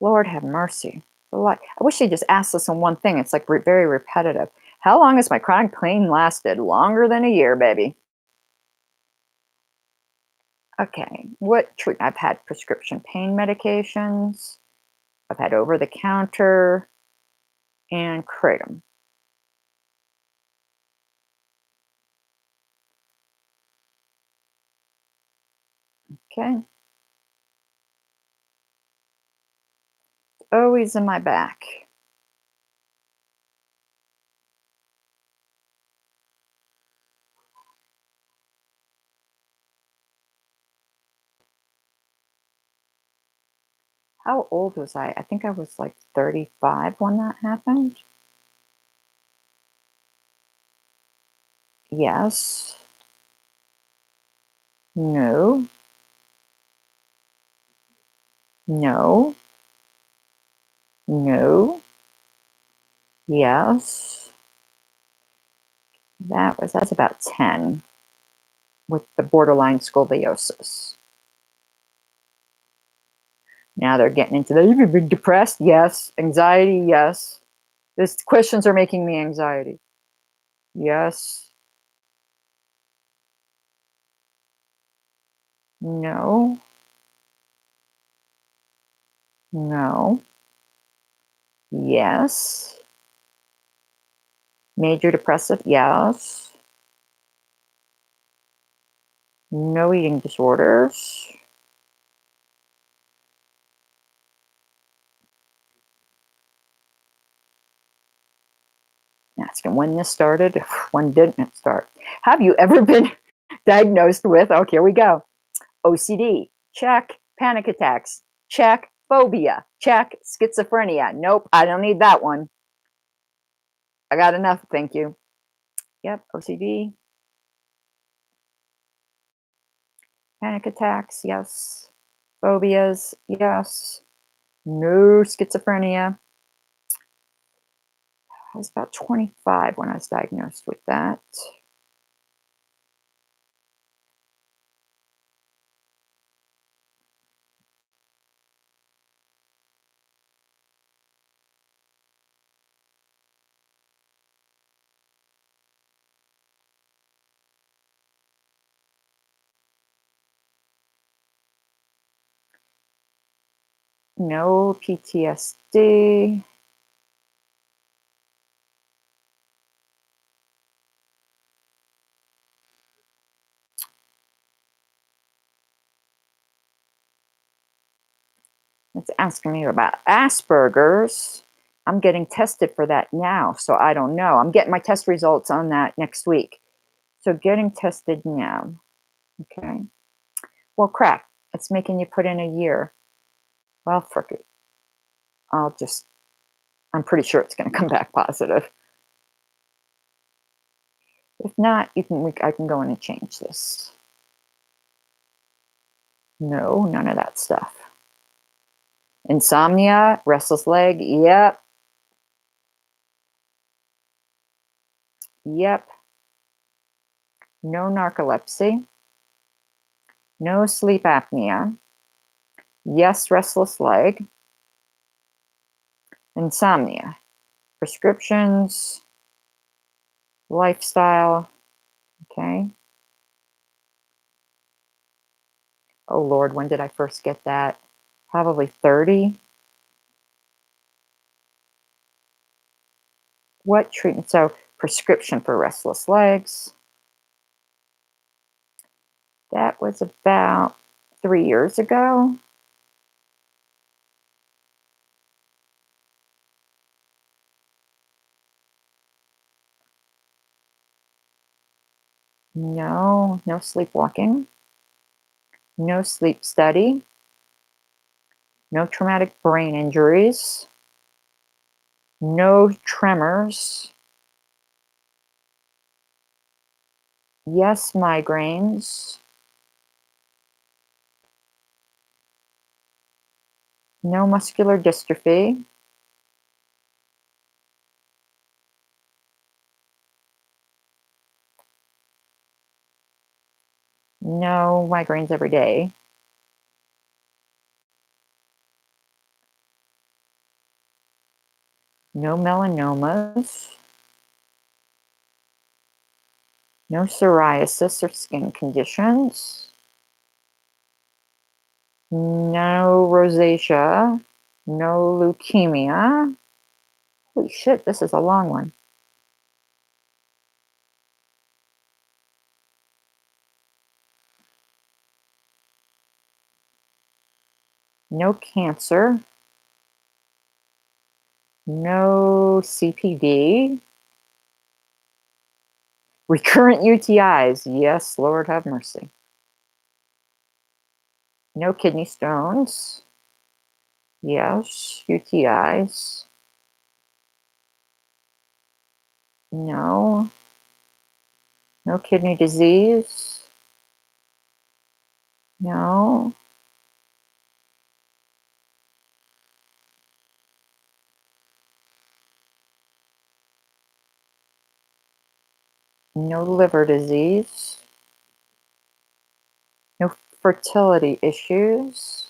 Lord have mercy. A lot. I wish they just asked us on one thing. It's like very repetitive. How long has my chronic pain lasted? Longer than a year, baby. Okay. What treatment? I've had prescription pain medications. I've had over the counter and kratom. Okay. Always in my back. How old was I? I think I was like 35 when that happened. Yes. No. No. No. Yes. That's about 10 with the borderline scoliosis. Now they're getting into the, you've been depressed? Yes. Anxiety? Yes. These questions are making me anxiety. Yes. No. No. Yes. Major depressive? Yes. No eating disorders. Asking when this started. When didn't it start? Have you ever been diagnosed with, oh, here we go. OCD? Check. Panic attacks? Check. Phobia? Check. Schizophrenia? Nope, I don't need that one. I got enough, thank you. Yep, OCD. Panic attacks? Yes. Phobias? Yes. No schizophrenia. I was about 25 when I was diagnosed with that. No PTSD. It's asking me about Asperger's. I'm getting tested for that now, so I don't know. I'm getting my test results on that next week. So getting tested now. Okay. Well, crap. It's making you put in a year. Well, frick it. I'm pretty sure it's going to come back positive. If not, I can go in and change this. No, none of that stuff. Insomnia, restless leg, yep. Yep. No narcolepsy. No sleep apnea. Yes, restless leg. Insomnia. Prescriptions. Lifestyle. Okay. Oh Lord, when did I first get that? Probably 30. What treatment? So prescription for restless legs. That was about 3 years ago. No, no sleepwalking. No sleep study. No traumatic brain injuries. No tremors. Yes, migraines. No muscular dystrophy. No migraines every day. No melanomas. No psoriasis or skin conditions. No rosacea. No leukemia. Holy shit, this is a long one. No cancer. No CPD. Recurrent UTIs. Yes, Lord have mercy. No kidney stones. Yes, UTIs. No. No kidney disease. No. No liver disease. No fertility issues.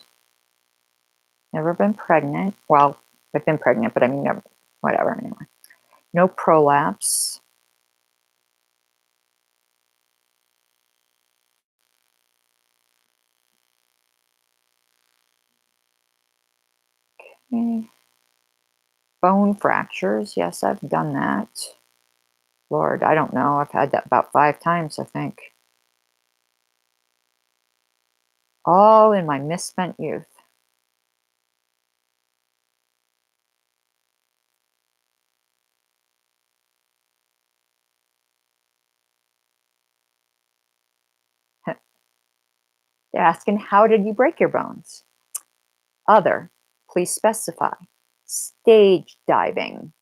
Never been pregnant. Well, I've been pregnant, but I mean, never, whatever, anyway. No prolapse. Okay. Bone fractures. Yes, I've done that. Lord, I don't know. I've had that about 5 times, I think. All in my misspent youth. They're asking, how did you break your bones? Other, please specify. Stage diving.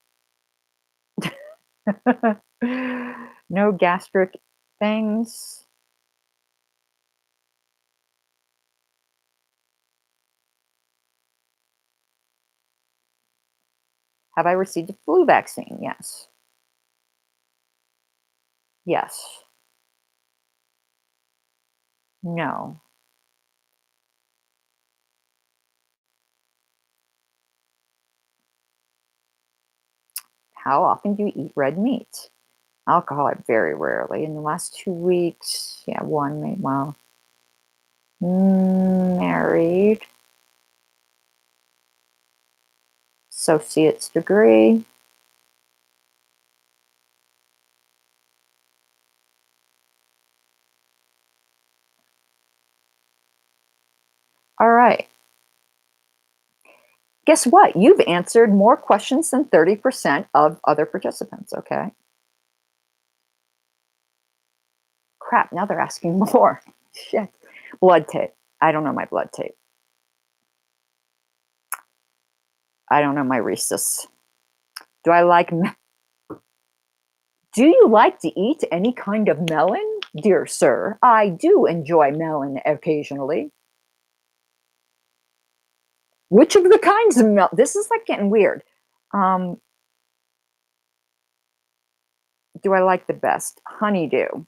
No gastric things. Have I received a flu vaccine? Yes. Yes. No. How often do you eat red meat? Alcohol, I very rarely. In the last 2 weeks, yeah, one, maybe, well, married, associate's degree. All right. Guess what? You've answered more questions than 30% of other participants, okay? Crap, now they're asking more. Shit. Blood tape. I don't know my blood tape. I don't know my rhesus. Do I like Do you like to eat any kind of melon? Dear sir, I do enjoy melon occasionally. Which of the kinds of melon? This is like getting weird. Um, do I like the best? Honeydew.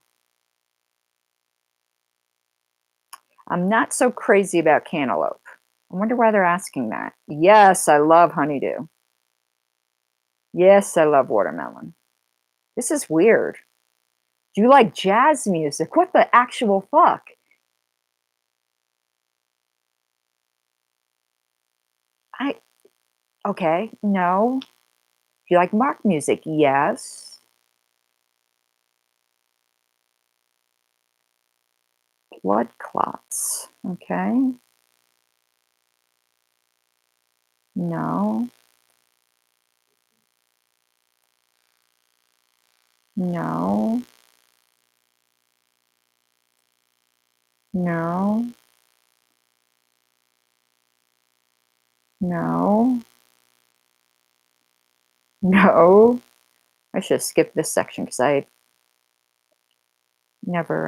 I'm not so crazy about cantaloupe. I wonder why they're asking that. Yes, I love honeydew. Yes, I love watermelon. This is weird. Do you like jazz music? What the actual fuck? I Okay, no. Do you like rock music? Yes. Blood clots. Okay. No. No. No. No. No. I should have skipped this section because I never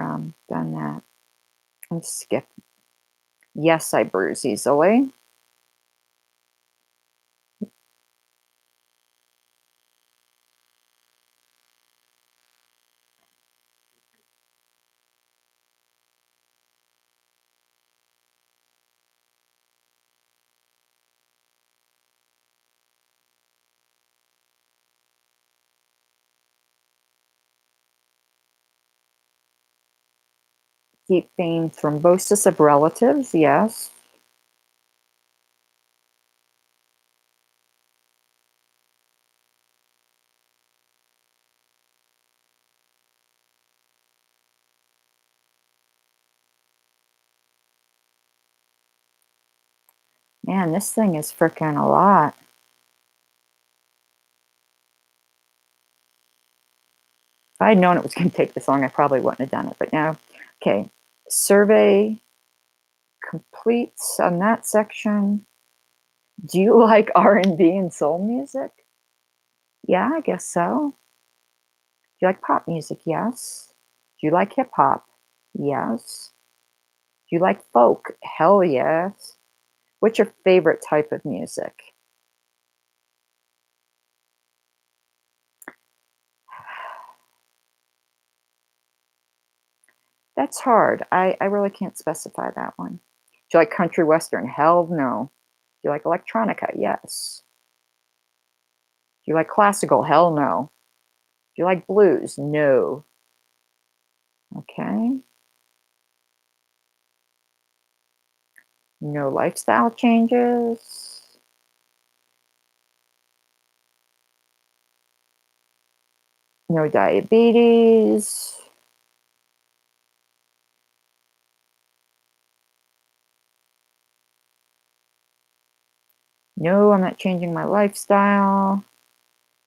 done that. I'm skip. Yes, I bruise easily. Deep vein thrombosis of relatives. Yes. Man, this thing is freaking a lot. If I had known it was going to take this long, I probably wouldn't have done it. But now, okay. Survey completes on that section. Do you like R&B and soul music? Yeah, I guess so. Do you like pop music? Yes. Do you like hip hop? Yes. Do you like folk? Hell yes. What's your favorite type of music? That's hard. I really can't specify that one. Do you like country western? Hell no. Do you like electronica? Yes. Do you like classical? Hell no. Do you like blues? No. Okay. No lifestyle changes. No diabetes. No, I'm not changing my lifestyle.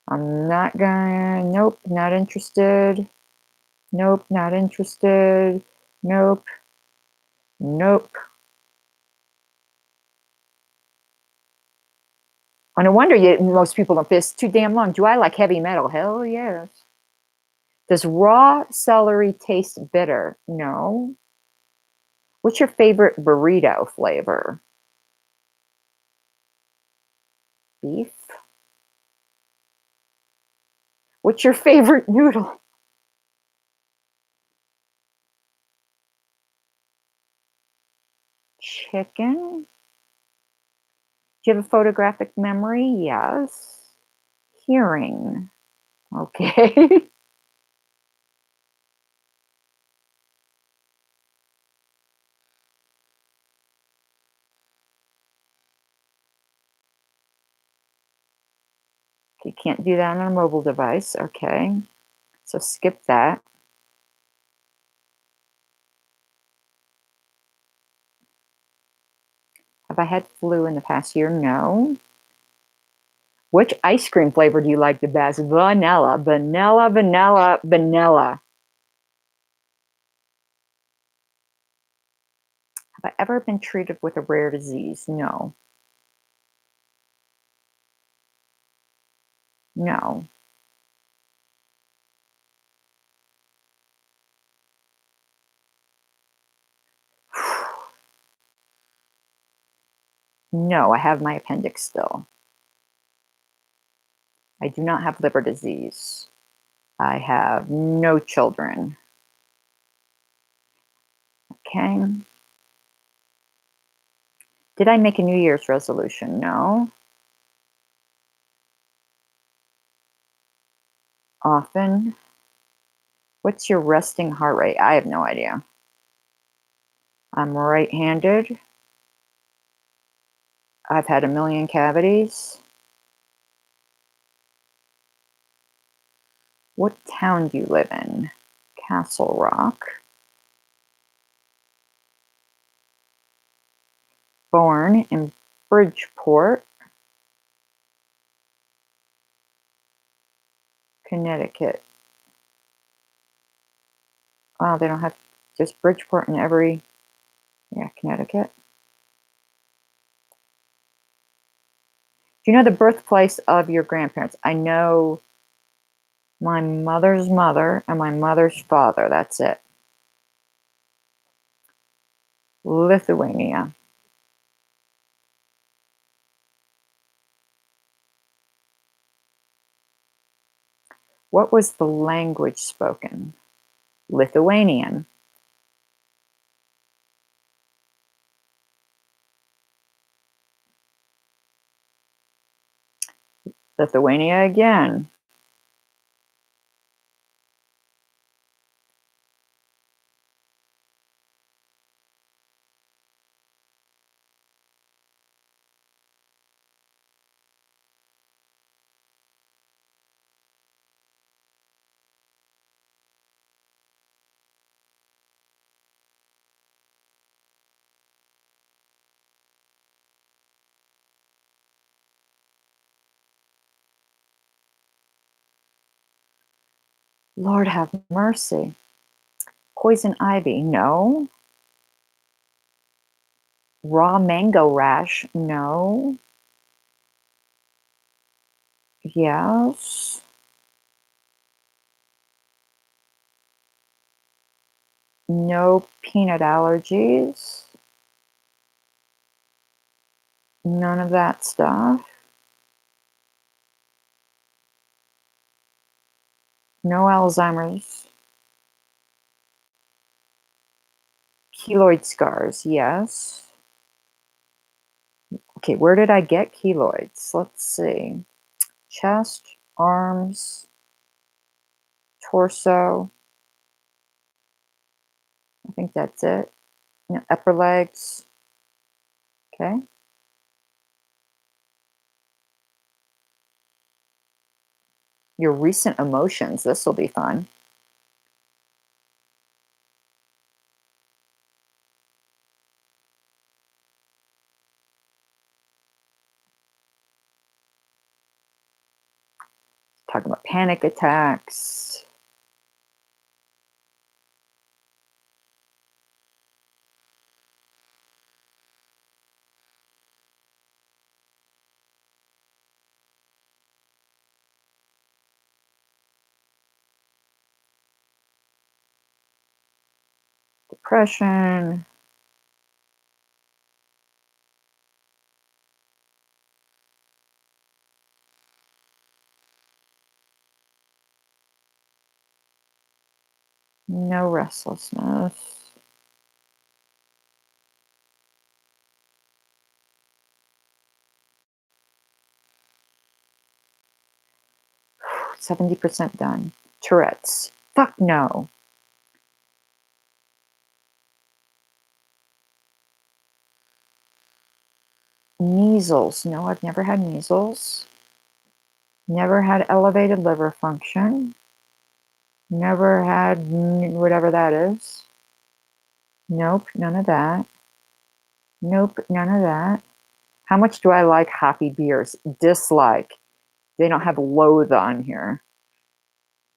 I'm not gonna, nope, not interested. Nope, not interested. Nope, nope. Oh, no wonder most people don't. It's too damn long. Do I like heavy metal? Hell yes. Does raw celery taste bitter? No. What's your favorite burrito flavor? Beef. What's your favorite noodle? Chicken. Do you have a photographic memory? Yes. Hearing. Okay. You can't do that on a mobile device. Okay. So skip that. Have I had flu in the past year? No. Which ice cream flavor do you like the best? Vanilla, vanilla, vanilla, vanilla. Have I ever been treated with a rare disease? No. No. No, I have my appendix still. I do not have liver disease. I have no children. Okay. Did I make a New Year's resolution? No. Often. What's your resting heart rate? I have no idea. I'm right-handed. I've had a million cavities. What town do you live in? Castle Rock. Born in Bridgeport, Connecticut. Wow, they don't have just Bridgeport in every, yeah, Connecticut. Do you know the birthplace of your grandparents? I know my mother's mother and my mother's father. That's it. Lithuania. What was the language spoken? Lithuanian. Lithuania again. Lord have mercy. Poison ivy, no. Raw mango rash, no. Yes. No peanut allergies. None of that stuff. No Alzheimer's. Keloid scars, yes. Okay, where did I get keloids? Let's see. Chest, arms, torso. I think that's it. No, upper legs. Okay. Your recent emotions. This will be fun. Talking about panic attacks. Depression. No restlessness. Whew, 70% done. Tourette's. Fuck no. Measles. No, I've never had measles. Never had elevated liver function. Never had whatever that is. Nope, none of that. Nope, none of that. How much do I like hoppy beers? Dislike. They don't have loathe on here.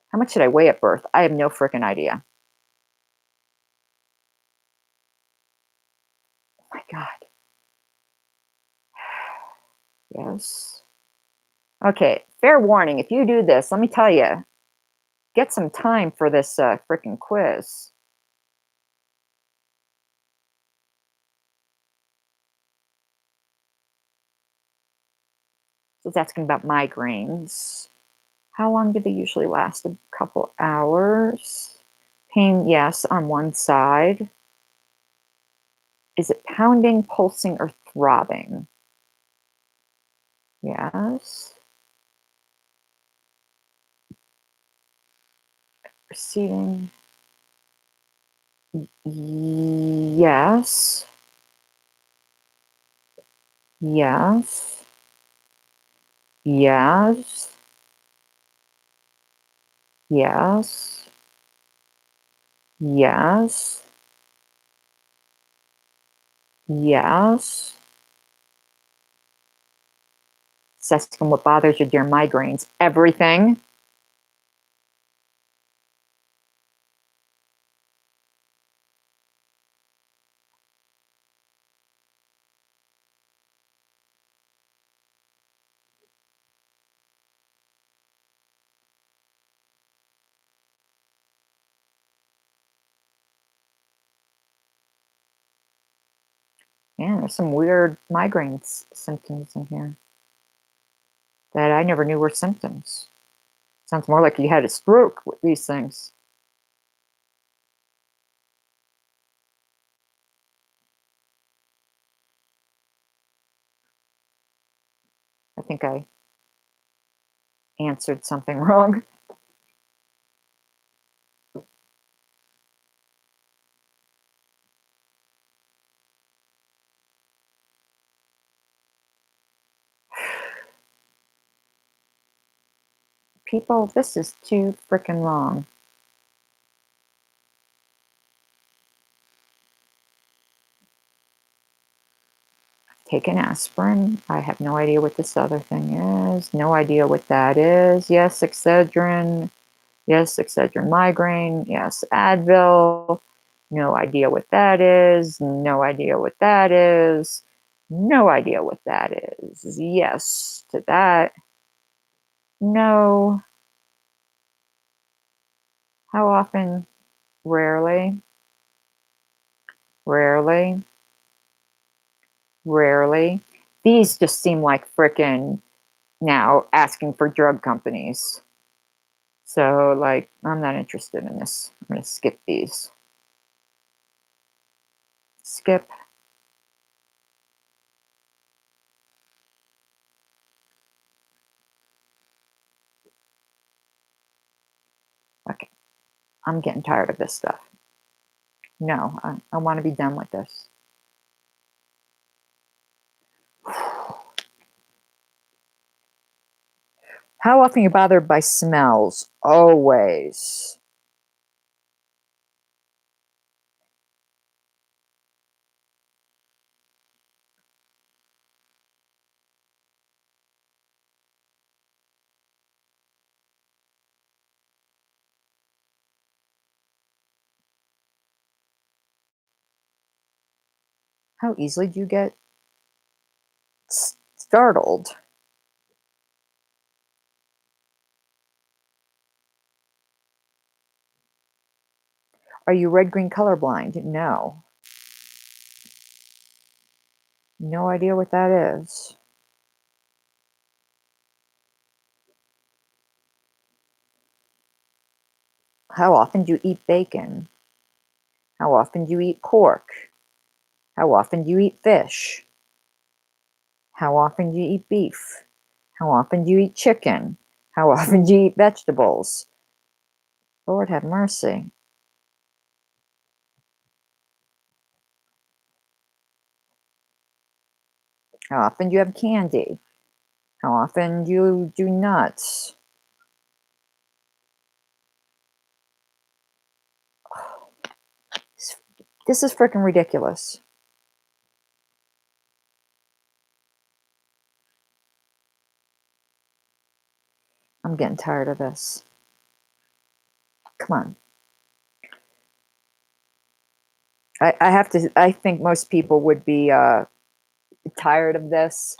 How much did I weigh at birth? I have no freaking idea. Oh my God. Yes. Okay, fair warning. If you do this, let me tell you, get some time for this freaking quiz. So it's asking about migraines. How long do they usually last? A couple hours. Pain, yes, on one side. Is it pounding, pulsing, or throbbing? Yes. Receiving. Yes. Yes. Yes. Yes. Yes. Yes. It's asking what bothers you during migraines. Everything. Yeah, there's some weird migraine symptoms in here that I never knew were symptoms. Sounds more like you had a stroke with these things. I think I answered something wrong. People, this is too freaking long. Take an aspirin. I have no idea what this other thing is. No idea what that is. Yes, Excedrin. Yes, Excedrin migraine. Yes, Advil. No idea what that is. No idea what that is. No idea what that is. Yes to that. No. How often? Rarely. Rarely. Rarely. These just seem like frickin' now asking for drug companies. So, like, I'm not interested in this. I'm going to skip these. Skip. Okay. I'm getting tired of this stuff. No, I want to be done with this. How often are you bothered by smells? Always. How easily do you get startled? Are you red-green colorblind? No. No idea what that is. How often do you eat bacon? How often do you eat pork? How often do you eat fish? How often do you eat beef? How often do you eat chicken? How often do you eat vegetables? Lord have mercy. How often do you have candy? How often do you do nuts? This is freaking ridiculous. I'm getting tired of this. Come on. I have to, I think most people would be tired of this,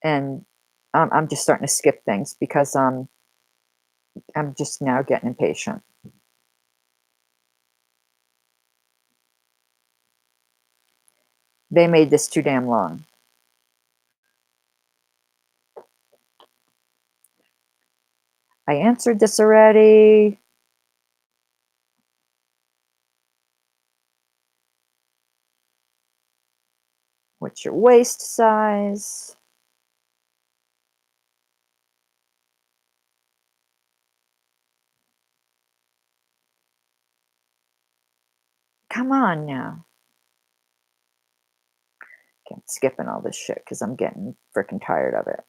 and I'm just starting to skip things because I'm just now getting impatient. They made this too damn long. I answered this already. What's your waist size? Come on now. Okay, I'm skipping all this shit because I'm getting freaking tired of it.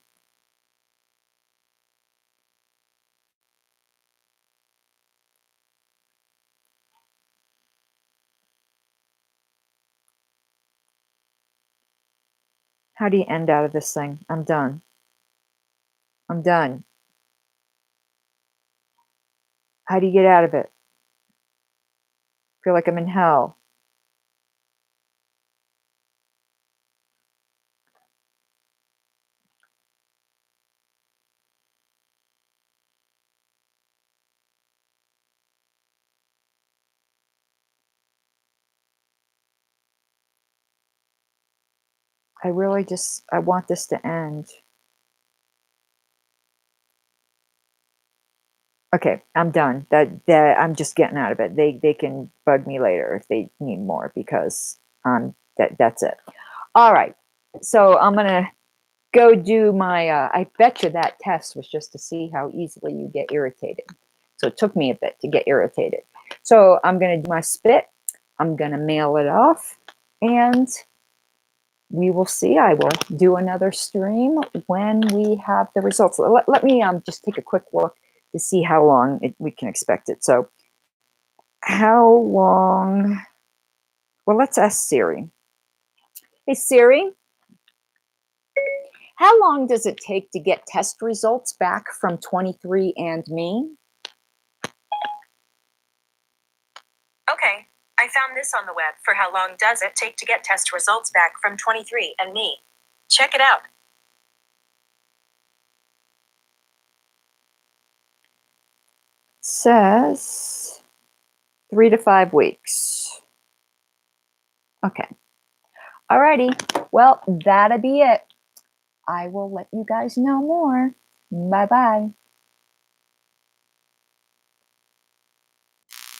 How do you end out of this thing? I'm done. I'm done. How do you get out of it? I feel like I'm in hell. I really just, I want this to end. Okay, I'm done. That I'm just getting out of it. They can bug me later if they need more because that's it. All right. So I'm gonna go do my I bet you that test was just to see how easily you get irritated. So it took me a bit to get irritated. So I'm gonna do my spit. I'm gonna mail it off, and we will see. I will do another stream when we have the results. Let me just take a quick look to see how long we can expect it. So how long? Well, let's ask Siri. Hey, Siri, how long does it take to get test results back from 23andMe? Okay, I found this on the web for how long does it take to get test results back from 23andMe. Check it out. Says 3 to 5 weeks. Okay. Alrighty. Well, that'll be it. I will let you guys know more. Bye-bye.